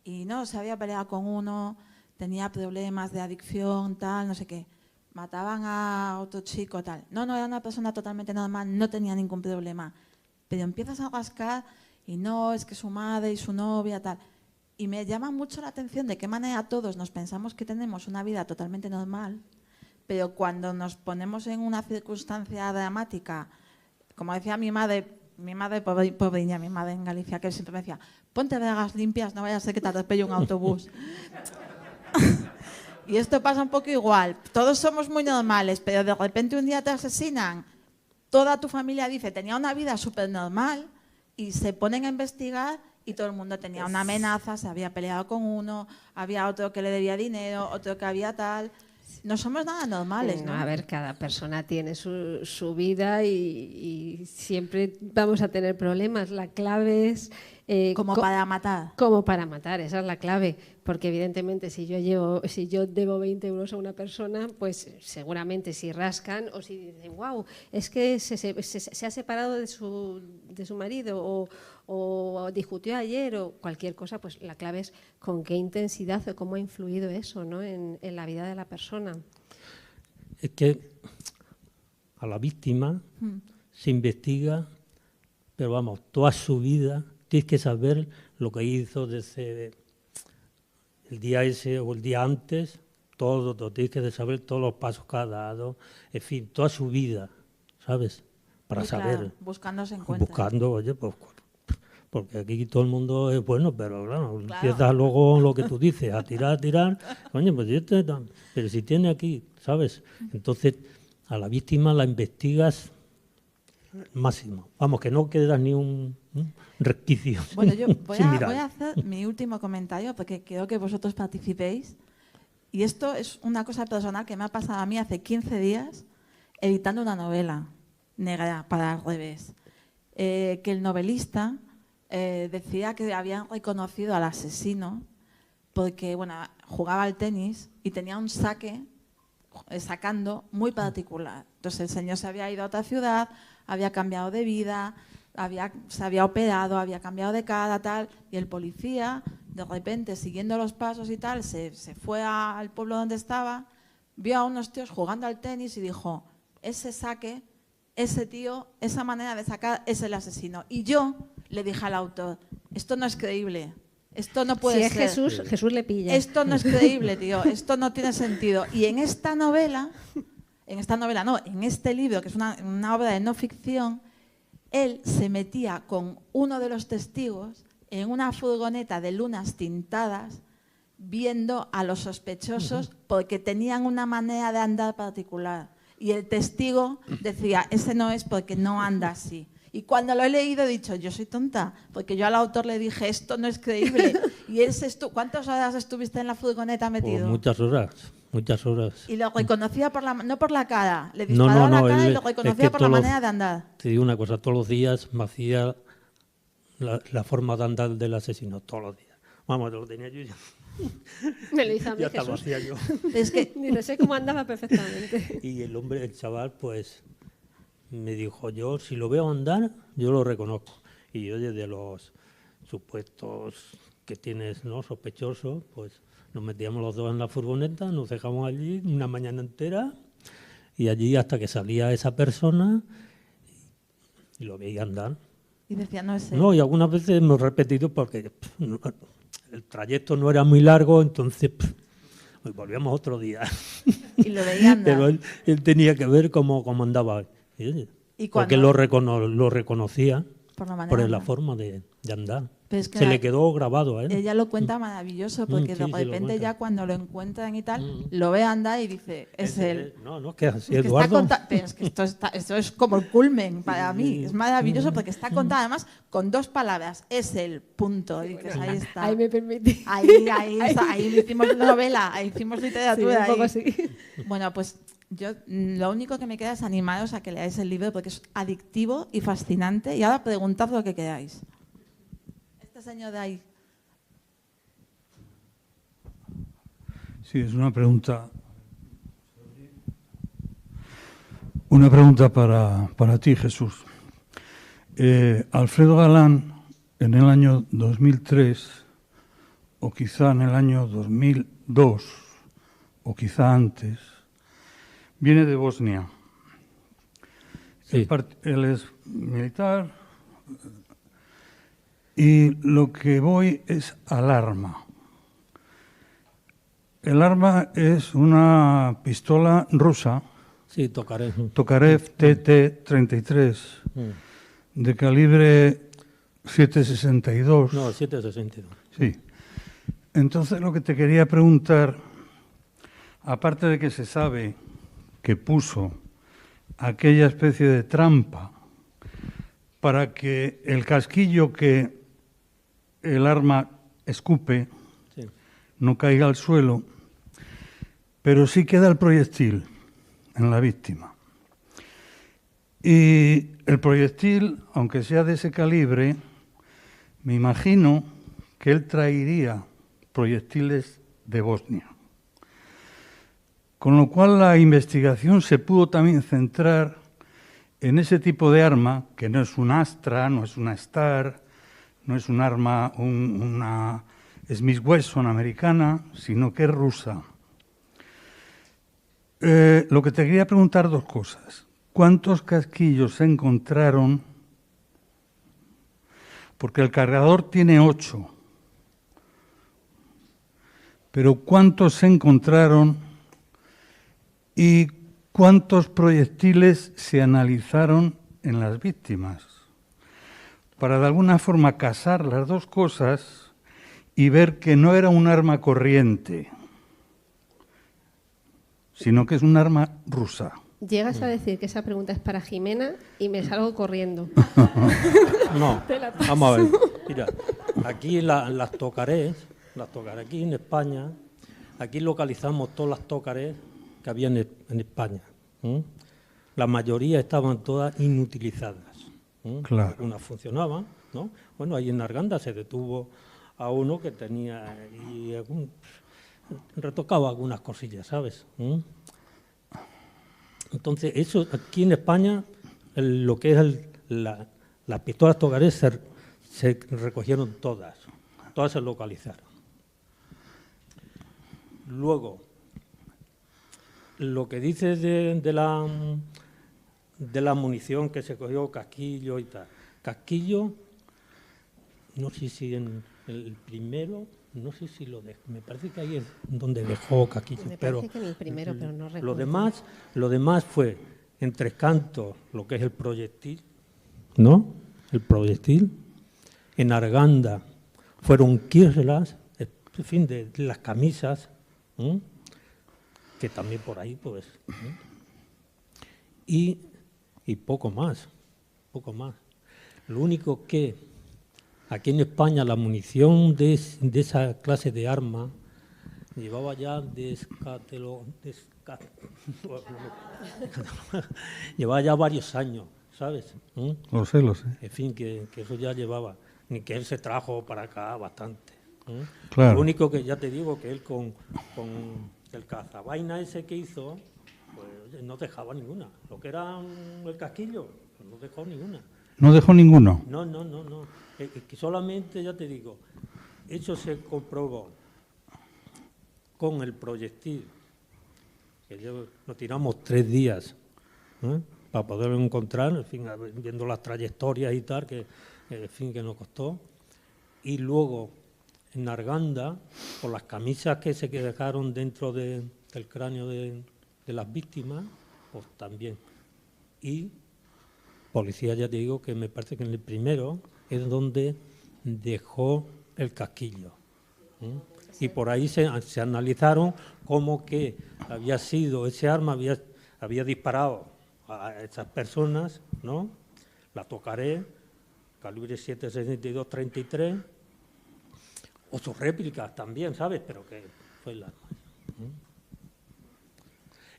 y no, se había peleado con uno, tenía problemas de adicción, tal, no sé qué. Mataban a otro chico, tal. No, era una persona totalmente normal, no tenía ningún problema. Pero empiezas a rascar y no, es que su madre y su novia, tal. Y me llama mucho la atención de qué manera todos nos pensamos que tenemos una vida totalmente normal, pero cuando nos ponemos en una circunstancia dramática, como decía mi madre pobreña, mi madre en Galicia, que siempre me decía, ponte bragas limpias, no vaya a ser que te atropelle un autobús. Y esto pasa un poco igual. Todos somos muy normales, pero de repente un día te asesinan. Toda tu familia dice, tenía una vida súper normal, y se ponen a investigar y todo el mundo tenía una amenaza, se había peleado con uno, había otro que le debía dinero, otro que había tal. No somos nada normales, ¿no? A ver, cada persona tiene su vida y siempre vamos a tener problemas. La clave es... para matar. Como para matar, esa es la clave. Porque evidentemente si yo debo 20 euros a una persona, pues seguramente si rascan o si dicen, wow, es que se ha separado de su marido o discutió ayer o cualquier cosa, pues la clave es con qué intensidad o cómo ha influido eso, ¿no? en la vida de la persona. Es que a la víctima se investiga, pero vamos, toda su vida tienes que saber lo que hizo desde el día ese o el día antes, todo, tienes que saber todos los pasos que ha dado, en fin, toda su vida, ¿sabes? Para saber. Claro, buscando se encuentra. Buscando, oye, pues porque aquí todo el mundo es bueno, pero claro, empiezas luego lo que tú dices, a tirar, coño, pues pero si tiene aquí, ¿sabes? Entonces, a la víctima la investigas máximo. Vamos, que no quedas ni un resquicio. Bueno, yo voy a hacer mi último comentario porque quiero que vosotros participéis. Y esto es una cosa personal que me ha pasado a mí hace 15 días editando una novela negra para Al Revés. Que el novelista decía que habían reconocido al asesino porque jugaba al tenis y tenía un saque sacando muy particular. Entonces el señor se había ido a otra ciudad, había cambiado de vida, se había operado, había cambiado de cara, tal, y el policía, de repente, siguiendo los pasos y tal, se fue al pueblo donde estaba, vio a unos tíos jugando al tenis y dijo, ese saque, ese tío, esa manera de sacar es el asesino. Y yo le dije al autor, esto no es creíble, esto no puede ser. Si es Jesús le pilla. Esto no es creíble, tío, esto no tiene sentido. Y en este libro, que es una obra de no ficción, él se metía con uno de los testigos en una furgoneta de lunas tintadas viendo a los sospechosos porque tenían una manera de andar particular. Y el testigo decía, ese no es porque no anda así. Y cuando lo he leído he dicho, yo soy tonta, porque yo al autor le dije, esto no es creíble. Y él ¿cuántas horas estuviste en la furgoneta metido? Pues muchas horas. Y lo reconocía no por la cara, le disparaba la cara y lo reconocía por la manera de andar. Te digo una cosa, todos los días me hacía la forma de andar del asesino, todos los días. Vamos, lo tenía yo ya. Me lo hizo a mí ya Jesús. lo hacía yo. Es que Ni sé cómo andaba perfectamente. Y el chaval, pues, me dijo, yo si lo veo andar, yo lo reconozco. Y yo desde los supuestos que tienes, ¿no?, sospechosos, pues nos metíamos los dos en la furgoneta, nos dejamos allí una mañana entera y allí hasta que salía esa persona y lo veía andar. Y decía, no es él. No, y algunas veces hemos repetido porque el trayecto no era muy largo, entonces volvíamos otro día. Y lo veía andar. Pero él tenía que ver cómo andaba. ¿Y porque lo reconocía por la de forma de andar. Es que se le quedó grabado a él. Ella lo cuenta maravilloso porque sí, de repente ya cuando lo encuentran y tal, lo ve andar y dice, es él. No, que así, es que Eduardo. pero es que esto es como el culmen para mí. Es maravilloso porque está contado además con dos palabras. Es él, punto. Y dices, ahí está. Ahí me permití. Ahí hicimos novela, ahí hicimos literatura. Sí, un poco así. Bueno, pues yo lo único que me queda es animaros a que leáis el libro porque es adictivo y fascinante. Y ahora preguntad lo que queráis. Señor de ahí. Sí, es una pregunta. Una pregunta para ti, Jesús. Alfredo Galán, en el año 2003, o quizá en el año 2002, o quizá antes, viene de Bosnia. Sí. Él es militar. Y lo que voy es al arma. El arma es una pistola rusa, Sí, Tokarev. Tokarev TT-33, de calibre 7.62. No, 7.62. Sí. Entonces lo que te quería preguntar, aparte de que se sabe que puso aquella especie de trampa para que el casquillo que el arma escupe, Sí. no caiga al suelo, pero sí queda el proyectil en la víctima. Y el proyectil, aunque sea de ese calibre, me imagino que él traería proyectiles de Bosnia. Con lo cual la investigación se pudo también centrar en ese tipo de arma, que no es un Astra, no es una Star, no es un arma, una Smith Wesson americana, sino que es rusa. Lo que te quería preguntar, dos cosas. ¿Cuántos casquillos se encontraron? Porque el cargador tiene 8. Pero ¿cuántos se encontraron y cuántos proyectiles se analizaron en las víctimas? Para de alguna forma casar las dos cosas y ver que no era un arma corriente, sino que es un arma rusa. Llegas a decir que esa pregunta es para Jimena y me salgo corriendo. No, vamos a ver. Mira, aquí las tocarés, aquí en España, aquí localizamos todas las tocarés que había en España. La mayoría estaban todas inutilizadas. Claro. Algunas funcionaban, ¿no? Bueno, ahí en Arganda se detuvo a uno que tenía y retocaba algunas cosillas, ¿sabes? Entonces, eso aquí en España, lo que es las pistolas tocarés se recogieron todas se localizaron. Luego, lo que dices de la munición que se cogió, casquillo y tal. Casquillo, no sé si en el primero, no sé si me parece que ahí es donde dejó casquillo. Me parece que en el primero, pero no recuerdo. Lo demás fue en Tres Cantos, lo que es el proyectil, ¿no? El proyectil. En Arganda fueron quirlas, en fin, de las camisas, que también por ahí, pues. Y poco más. Lo único que aquí en España la munición de esa clase de arma llevaba ya llevaba ya varios años, ¿sabes? Lo sé. En fin, que eso ya llevaba, ni que él se trajo para acá bastante. Claro. Lo único que ya te digo que él con el cazabaina ese que hizo, pues no dejaba ninguna. Lo que era el casquillo, pues no dejó ninguna. ¿No dejó ninguno? No. Que solamente, ya te digo, eso se comprobó con el proyectil, que lo tiramos 3 días para poderlo encontrar, en fin, viendo las trayectorias y tal, que en fin, que nos costó. Y luego, en Arganda, por las camisas que se dejaron dentro del cráneo de las víctimas, pues también. Y policía, ya te digo, que me parece que en el primero es donde dejó el casquillo. Y por ahí se analizaron cómo que había sido, ese arma había disparado a esas personas, ¿no? La tocaré, calibre 7.62-33, o sus réplicas también, ¿sabes? Pero que fue el arma.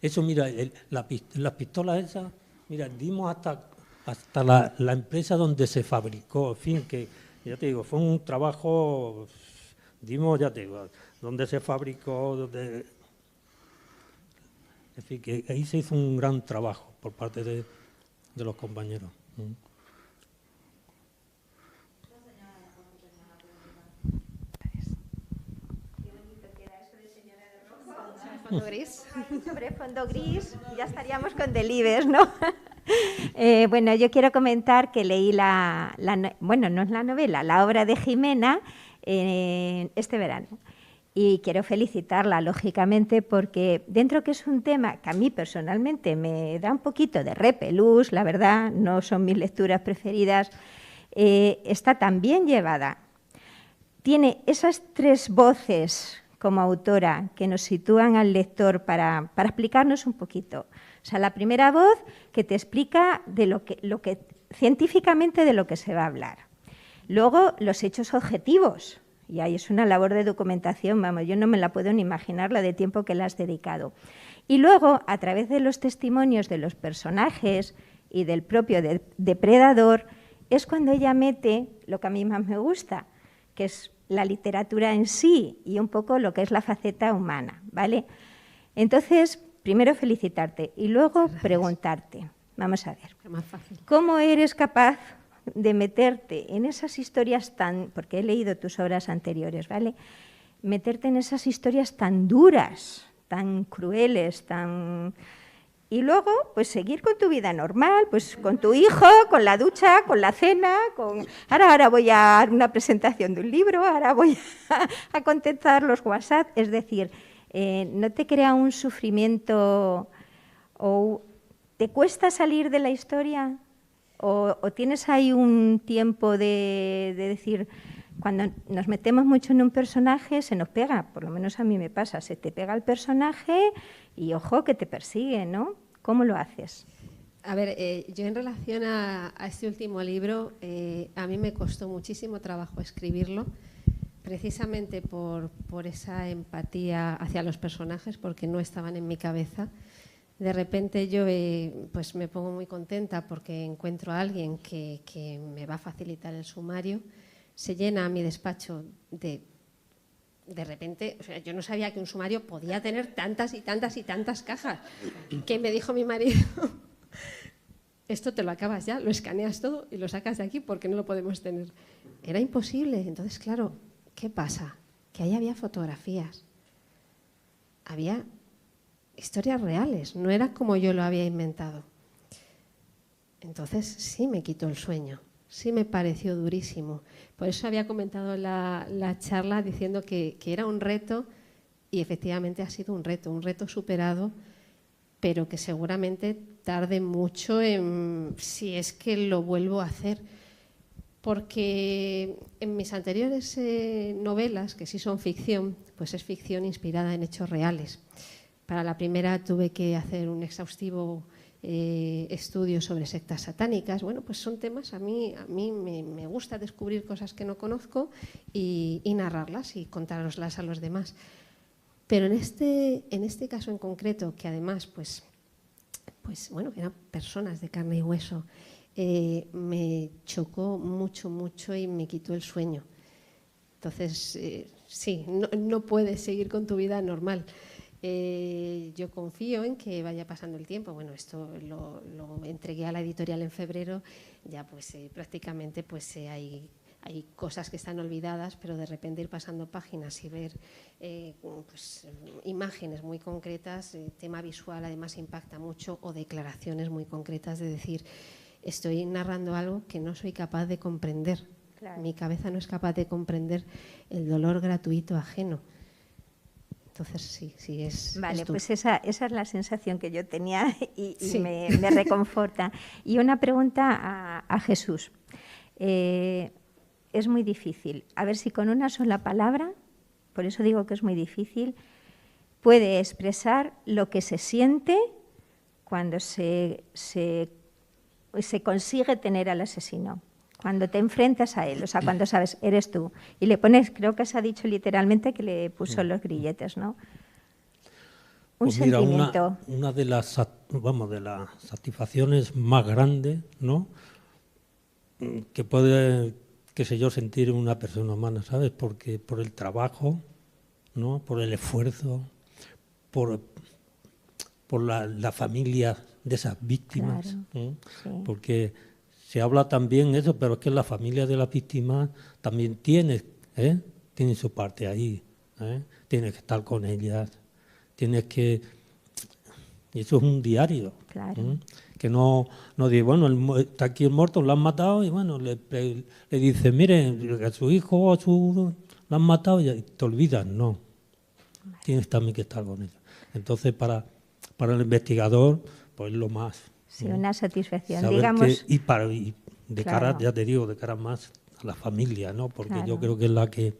Eso, mira, las pistolas esas, mira, dimos hasta la empresa donde se fabricó, en fin, que ya te digo, fue un trabajo, dimos, ya te digo, donde se fabricó, en fin, que ahí se hizo un gran trabajo por parte de los compañeros. Fondo gris. Sobre fondo gris, ya estaríamos con Delibes, ¿no? Bueno, yo quiero comentar que leí bueno, no es la novela, la obra de Jimena este verano. Y quiero felicitarla, lógicamente, porque dentro que es un tema que a mí personalmente me da un poquito de repelús, la verdad, no son mis lecturas preferidas, está tan bien llevada. Tiene esas 3 voces como autora que nos sitúan al lector para explicarnos un poquito. O sea, la primera voz que te explica de lo que científicamente de lo que se va a hablar. Luego, los hechos objetivos. Y ahí es una labor de documentación, vamos, yo no me la puedo ni imaginar la de tiempo que le has dedicado. Y luego, a través de los testimonios de los personajes y del propio depredador, es cuando ella mete lo que a mí más me gusta, que es la literatura en sí y un poco lo que es la faceta humana, ¿vale? Entonces, primero felicitarte y luego preguntarte, vamos a ver, ¿cómo eres capaz de meterte en esas historias tan, porque he leído tus obras anteriores, ¿vale? Meterte en esas historias tan duras, tan crueles, tan... Y luego, pues seguir con tu vida normal, pues con tu hijo, con la ducha, con la cena, con... Ahora voy a dar una presentación de un libro, ahora voy a contestar los WhatsApp. Es decir, ¿no te crea un sufrimiento o te cuesta salir de la historia? ¿O tienes ahí un tiempo de decir... Cuando nos metemos mucho en un personaje se nos pega, por lo menos a mí me pasa, se te pega el personaje y ojo que te persigue, ¿no? ¿Cómo lo haces? A ver, yo en relación a este último libro, a mí me costó muchísimo trabajo escribirlo, precisamente por esa empatía hacia los personajes, porque no estaban en mi cabeza. De repente yo pues me pongo muy contenta porque encuentro a alguien que me va a facilitar el sumario. Se llena mi despacho de repente, o sea, yo no sabía que un sumario podía tener tantas y tantas y tantas cajas, que me dijo mi marido, esto te lo acabas ya, lo escaneas todo y lo sacas de aquí porque no lo podemos tener. Era imposible. Entonces, claro, ¿qué pasa? Que ahí había fotografías, había historias reales, no era como yo lo había inventado. Entonces sí me quitó el sueño. Sí me pareció durísimo. Por eso había comentado la charla diciendo que era un reto y efectivamente ha sido un reto superado, pero que seguramente tarde mucho si es que lo vuelvo a hacer. Porque en mis anteriores novelas, que sí son ficción, pues es ficción inspirada en hechos reales. Para la primera tuve que hacer un exhaustivo estudios sobre sectas satánicas. Bueno, pues son temas, a mí me gusta descubrir cosas que no conozco y narrarlas y contároslas a los demás. Pero en este caso en concreto, que además pues bueno, eran personas de carne y hueso, me chocó mucho y me quitó el sueño. Entonces, sí, no puedes seguir con tu vida normal. Yo confío en que vaya pasando el tiempo. Bueno, esto lo entregué a la editorial en febrero, ya pues prácticamente pues hay cosas que están olvidadas, pero de repente ir pasando páginas y ver pues, imágenes muy concretas, tema visual además impacta mucho, o declaraciones muy concretas de decir, estoy narrando algo que no soy capaz de comprender. Claro. Mi cabeza no es capaz de comprender el dolor gratuito ajeno. Entonces sí es... Vale, pues esa es la sensación que yo tenía y sí. me reconforta. Y una pregunta a Jesús. Es muy difícil. A ver si con una sola palabra, por eso digo que es muy difícil, puede expresar lo que se siente cuando se consigue tener al asesino. Cuando te enfrentas a él, o sea, cuando sabes, eres tú. Y le pones, creo que se ha dicho literalmente que le puso los grilletes, ¿no? Un pues mira, sentimiento. Una de las satisfacciones más grandes, ¿no? Que puede, qué sé yo, sentir una persona humana, ¿sabes? Porque por el trabajo, ¿no? Por el esfuerzo, por la familia de esas víctimas, claro, sí. Porque se habla también eso, pero es que la familia de las víctimas también tiene su parte ahí, tienes que estar con ellas, tienes que... Y eso es un diario, claro. Que no dice, bueno, está aquí el muerto, lo han matado, y bueno, le dice, mire, a su hijo lo han matado, y te olvidas, no. Vale. Tienes también que estar con ellos. Entonces, para el investigador, pues lo más... Sí, una satisfacción, saber digamos... Y de claro. cara, ya te digo, de cara más a la familia, ¿no? Porque claro. yo creo que es la que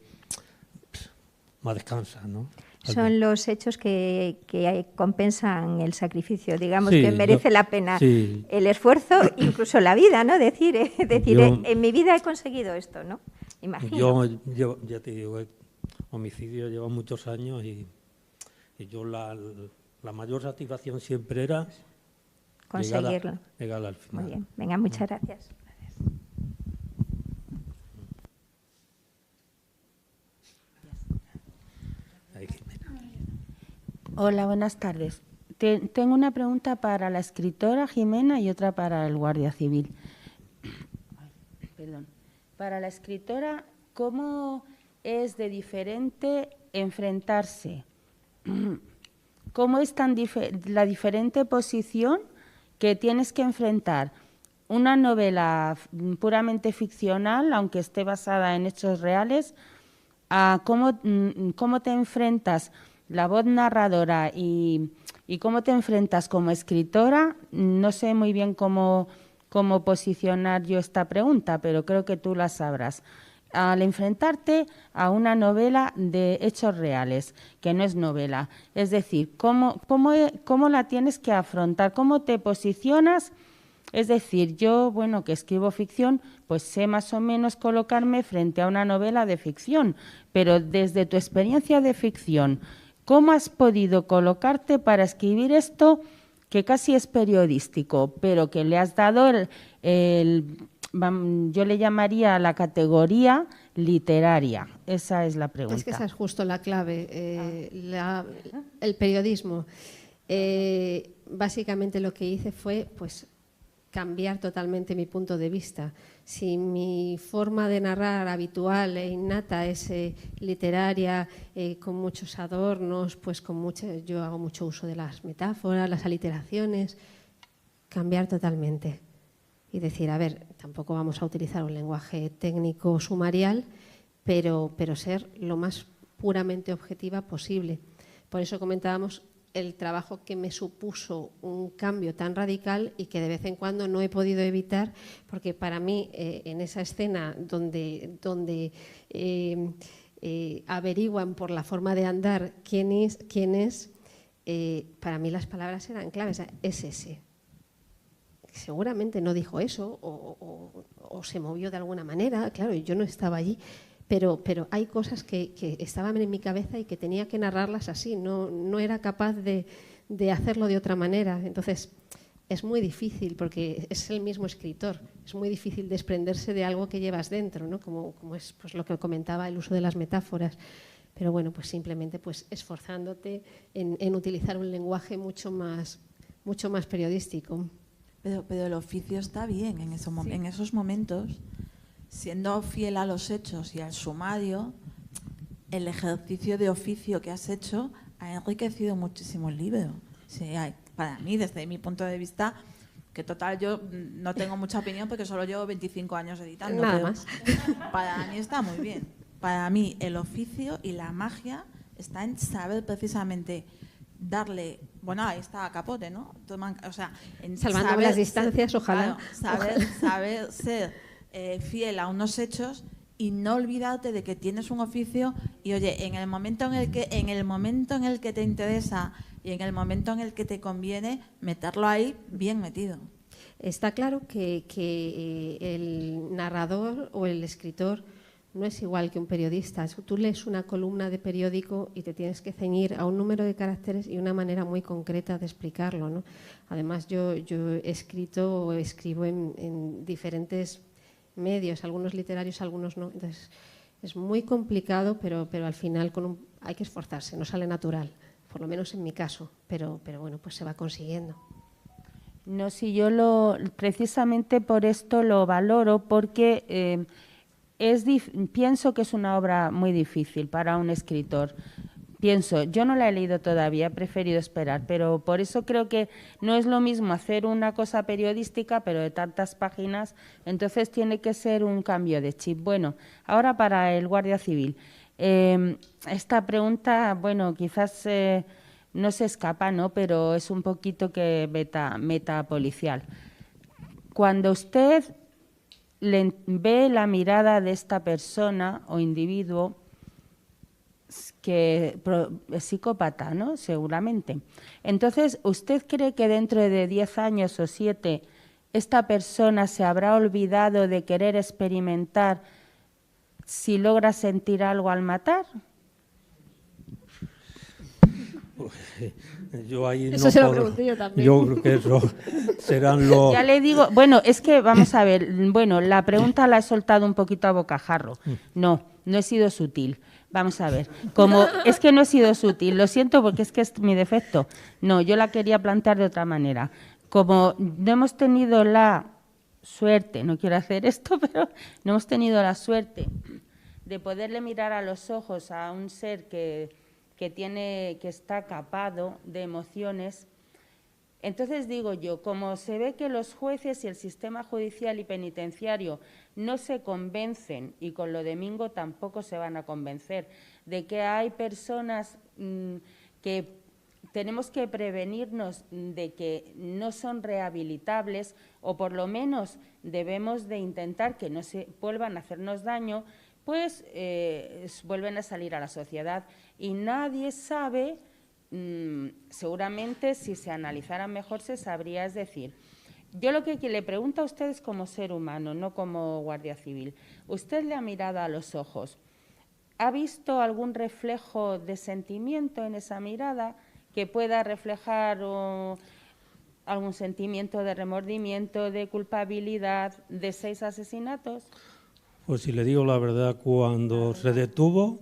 más descansa, ¿no? Son los hechos que compensan el sacrificio, digamos Sí, que merece la pena sí. el esfuerzo, incluso la vida, ¿no? Decir, Yo- en mi vida he conseguido esto, ¿no? Imagino. Yo ya te digo, homicidio lleva muchos años y yo la mayor satisfacción siempre era Conseguirlo. llegar al final. Muy bien. Venga, muchas gracias. Ahí, Jimena. Hola, buenas tardes. Tengo una pregunta para la escritora Jimena y otra para el guardia civil. Perdón. Para la escritora, ¿cómo es de diferente enfrentarse? ¿Cómo es la diferente posición que tienes que enfrentar una novela puramente ficcional, aunque esté basada en hechos reales, a cómo te enfrentas la voz narradora y cómo te enfrentas como escritora? No sé muy bien cómo posicionar yo esta pregunta, pero creo que tú la sabrás. Al enfrentarte a una novela de hechos reales, que no es novela, es decir, ¿cómo la tienes que afrontar? ¿Cómo te posicionas? Es decir, yo, bueno, que escribo ficción, pues sé más o menos colocarme frente a una novela de ficción, pero desde tu experiencia de ficción, ¿cómo has podido colocarte para escribir esto que casi es periodístico, pero que le has dado yo le llamaría la categoría literaria? Esa es la pregunta. Es que esa es justo la clave, el periodismo. Básicamente lo que hice fue pues cambiar totalmente mi punto de vista. Si mi forma de narrar habitual e innata es literaria, con muchos adornos, pues yo hago mucho uso de las metáforas, las aliteraciones, cambiar totalmente y decir, a ver, tampoco vamos a utilizar un lenguaje técnico sumarial, pero ser lo más puramente objetiva posible. Por eso comentábamos el trabajo que me supuso un cambio tan radical y que de vez en cuando no he podido evitar, porque para mí en esa escena donde averiguan por la forma de andar quién es, para mí las palabras eran claves. Es ese. Seguramente no dijo eso o se movió de alguna manera, claro, yo no estaba allí. Pero hay cosas que estaban en mi cabeza y que tenía que narrarlas así, no era capaz de hacerlo de otra manera. Entonces, es muy difícil, porque es el mismo escritor, es muy difícil desprenderse de algo que llevas dentro, ¿no? Como es pues, lo que comentaba, el uso de las metáforas. Pero bueno, pues simplemente pues, esforzándote en utilizar un lenguaje mucho más periodístico. Pero el oficio está bien en esos momentos. Siendo fiel a los hechos y al sumario, el ejercicio de oficio que has hecho ha enriquecido muchísimo el libro. Sí, para mí, desde mi punto de vista, que total yo no tengo mucha opinión porque solo llevo 25 años editando. Nada más. Para mí está muy bien. Para mí el oficio y la magia está en saber precisamente darle, bueno, ahí está Capote, ¿no? O sea, en salvando las distancias, ojalá. Claro, saber ser fiel a unos hechos y no olvidarte de que tienes un oficio y oye, en el momento en el que te interesa y en el momento en el que te conviene, meterlo ahí bien metido. Está claro que el narrador o el escritor no es igual que un periodista. Tú lees una columna de periódico y te tienes que ceñir a un número de caracteres y una manera muy concreta de explicarlo, ¿no? Además, yo he escrito o escribo en diferentes medios, algunos literarios, algunos no. Entonces, es muy complicado, pero al final hay que esforzarse, no sale natural, por lo menos en mi caso, pero bueno, pues se va consiguiendo. No, si yo precisamente por esto lo valoro, porque pienso que es una obra muy difícil para un escritor. Yo no la he leído todavía, he preferido esperar, pero por eso creo que no es lo mismo hacer una cosa periodística, pero de tantas páginas, entonces tiene que ser un cambio de chip. Bueno, ahora para el Guardia Civil. Esta pregunta, bueno, quizás no se escapa, ¿no? Pero es un poquito que meta policial. Cuando usted ve la mirada de esta persona o individuo, es psicópata, ¿no? Seguramente. Entonces, ¿usted cree que dentro de 10 años o 7 esta persona se habrá olvidado de querer experimentar si logra sentir algo al matar? Yo ahí Eso no se lo puedo. pregunté yo también. Yo creo que eso serán los... Ya le digo, bueno, es que vamos a ver, bueno, la pregunta la he soltado un poquito a bocajarro. No he sido sutil. Vamos a ver, es que no he sido sutil, lo siento porque es que es mi defecto. No, yo la quería plantear de otra manera. Como no hemos tenido la suerte, no quiero hacer esto, pero no hemos tenido la suerte de poderle mirar a los ojos a un ser que está capado de emociones. Entonces digo yo, como se ve que los jueces y el sistema judicial y penitenciario no se convencen, y con lo de Mingo tampoco se van a convencer, de que hay personas que tenemos que prevenirnos de que no son rehabilitables, o por lo menos debemos de intentar que no se vuelvan a hacernos daño, pues vuelven a salir a la sociedad. Y nadie sabe, seguramente si se analizara mejor se sabría. Es decir, yo lo que le pregunto a ustedes como ser humano, no como guardia civil, ¿usted le ha mirado a los ojos? ¿Ha visto algún reflejo de sentimiento en esa mirada que pueda reflejar algún sentimiento de remordimiento, de culpabilidad de 6 asesinatos? Pues si le digo la verdad, cuando se detuvo,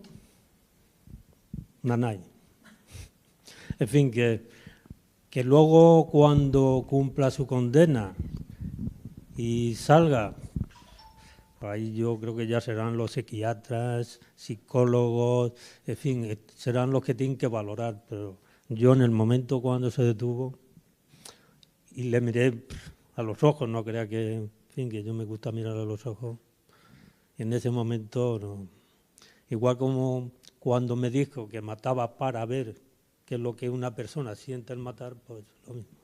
nanay. En fin, que luego cuando cumpla su condena y salga, ahí yo creo que ya serán los psiquiatras, psicólogos, en fin, serán los que tienen que valorar. Pero yo en el momento cuando se detuvo y le miré a los ojos, no crea que, en fin, que yo me gusta mirar a los ojos. Y en ese momento, no. Igual como cuando me dijo que mataba para ver qué es lo que una persona siente al matar, pues lo mismo.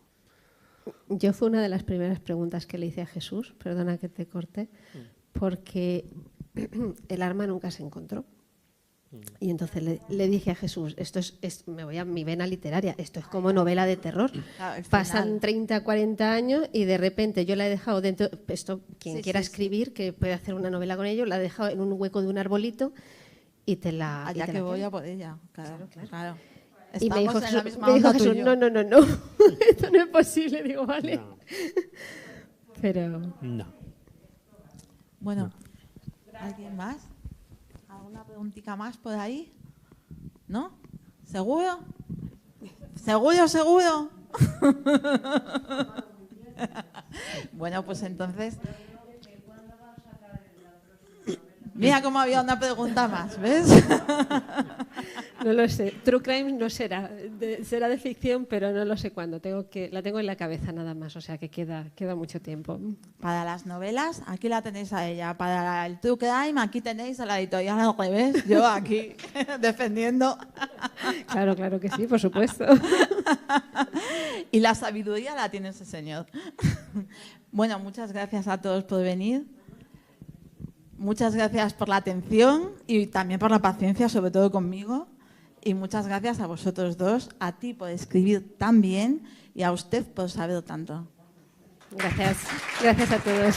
Yo fue una de las primeras preguntas que le hice a Jesús, perdona que te corte, porque el arma nunca se encontró. Y entonces le dije a Jesús, esto me voy a mi vena literaria, esto es como novela de terror. Claro, Pasan 30, 40 años y de repente yo la he dejado dentro, esto quien quiera escribir, que puede hacer una novela con ello, la he dejado en un hueco de un arbolito y te la... Allá y te que la voy quedo. a por ella, claro. Y me dijo Estamos en la Jesús, misma me dijo onda tú Jesús y yo. no, esto no es posible, digo, vale. No. Pero... No. Bueno, ¿alguien más? ¿Alguna preguntita más por ahí? ¿No? ¿Seguro? ¿Seguro? Bueno, pues entonces... Mira cómo había una pregunta más, ¿ves? No lo sé. True Crime no será. Será de ficción, pero no lo sé cuándo. La tengo en la cabeza nada más, o sea que queda mucho tiempo. Para las novelas, aquí la tenéis a ella. Para el True Crime, aquí tenéis a la editorial al revés. Yo aquí defendiendo. Claro que sí, por supuesto. Y la sabiduría la tiene ese señor. Bueno, muchas gracias a todos por venir. Muchas gracias por la atención y también por la paciencia, sobre todo conmigo. Y muchas gracias a vosotros dos, a ti por escribir tan bien y a usted por saber tanto. Gracias a todos.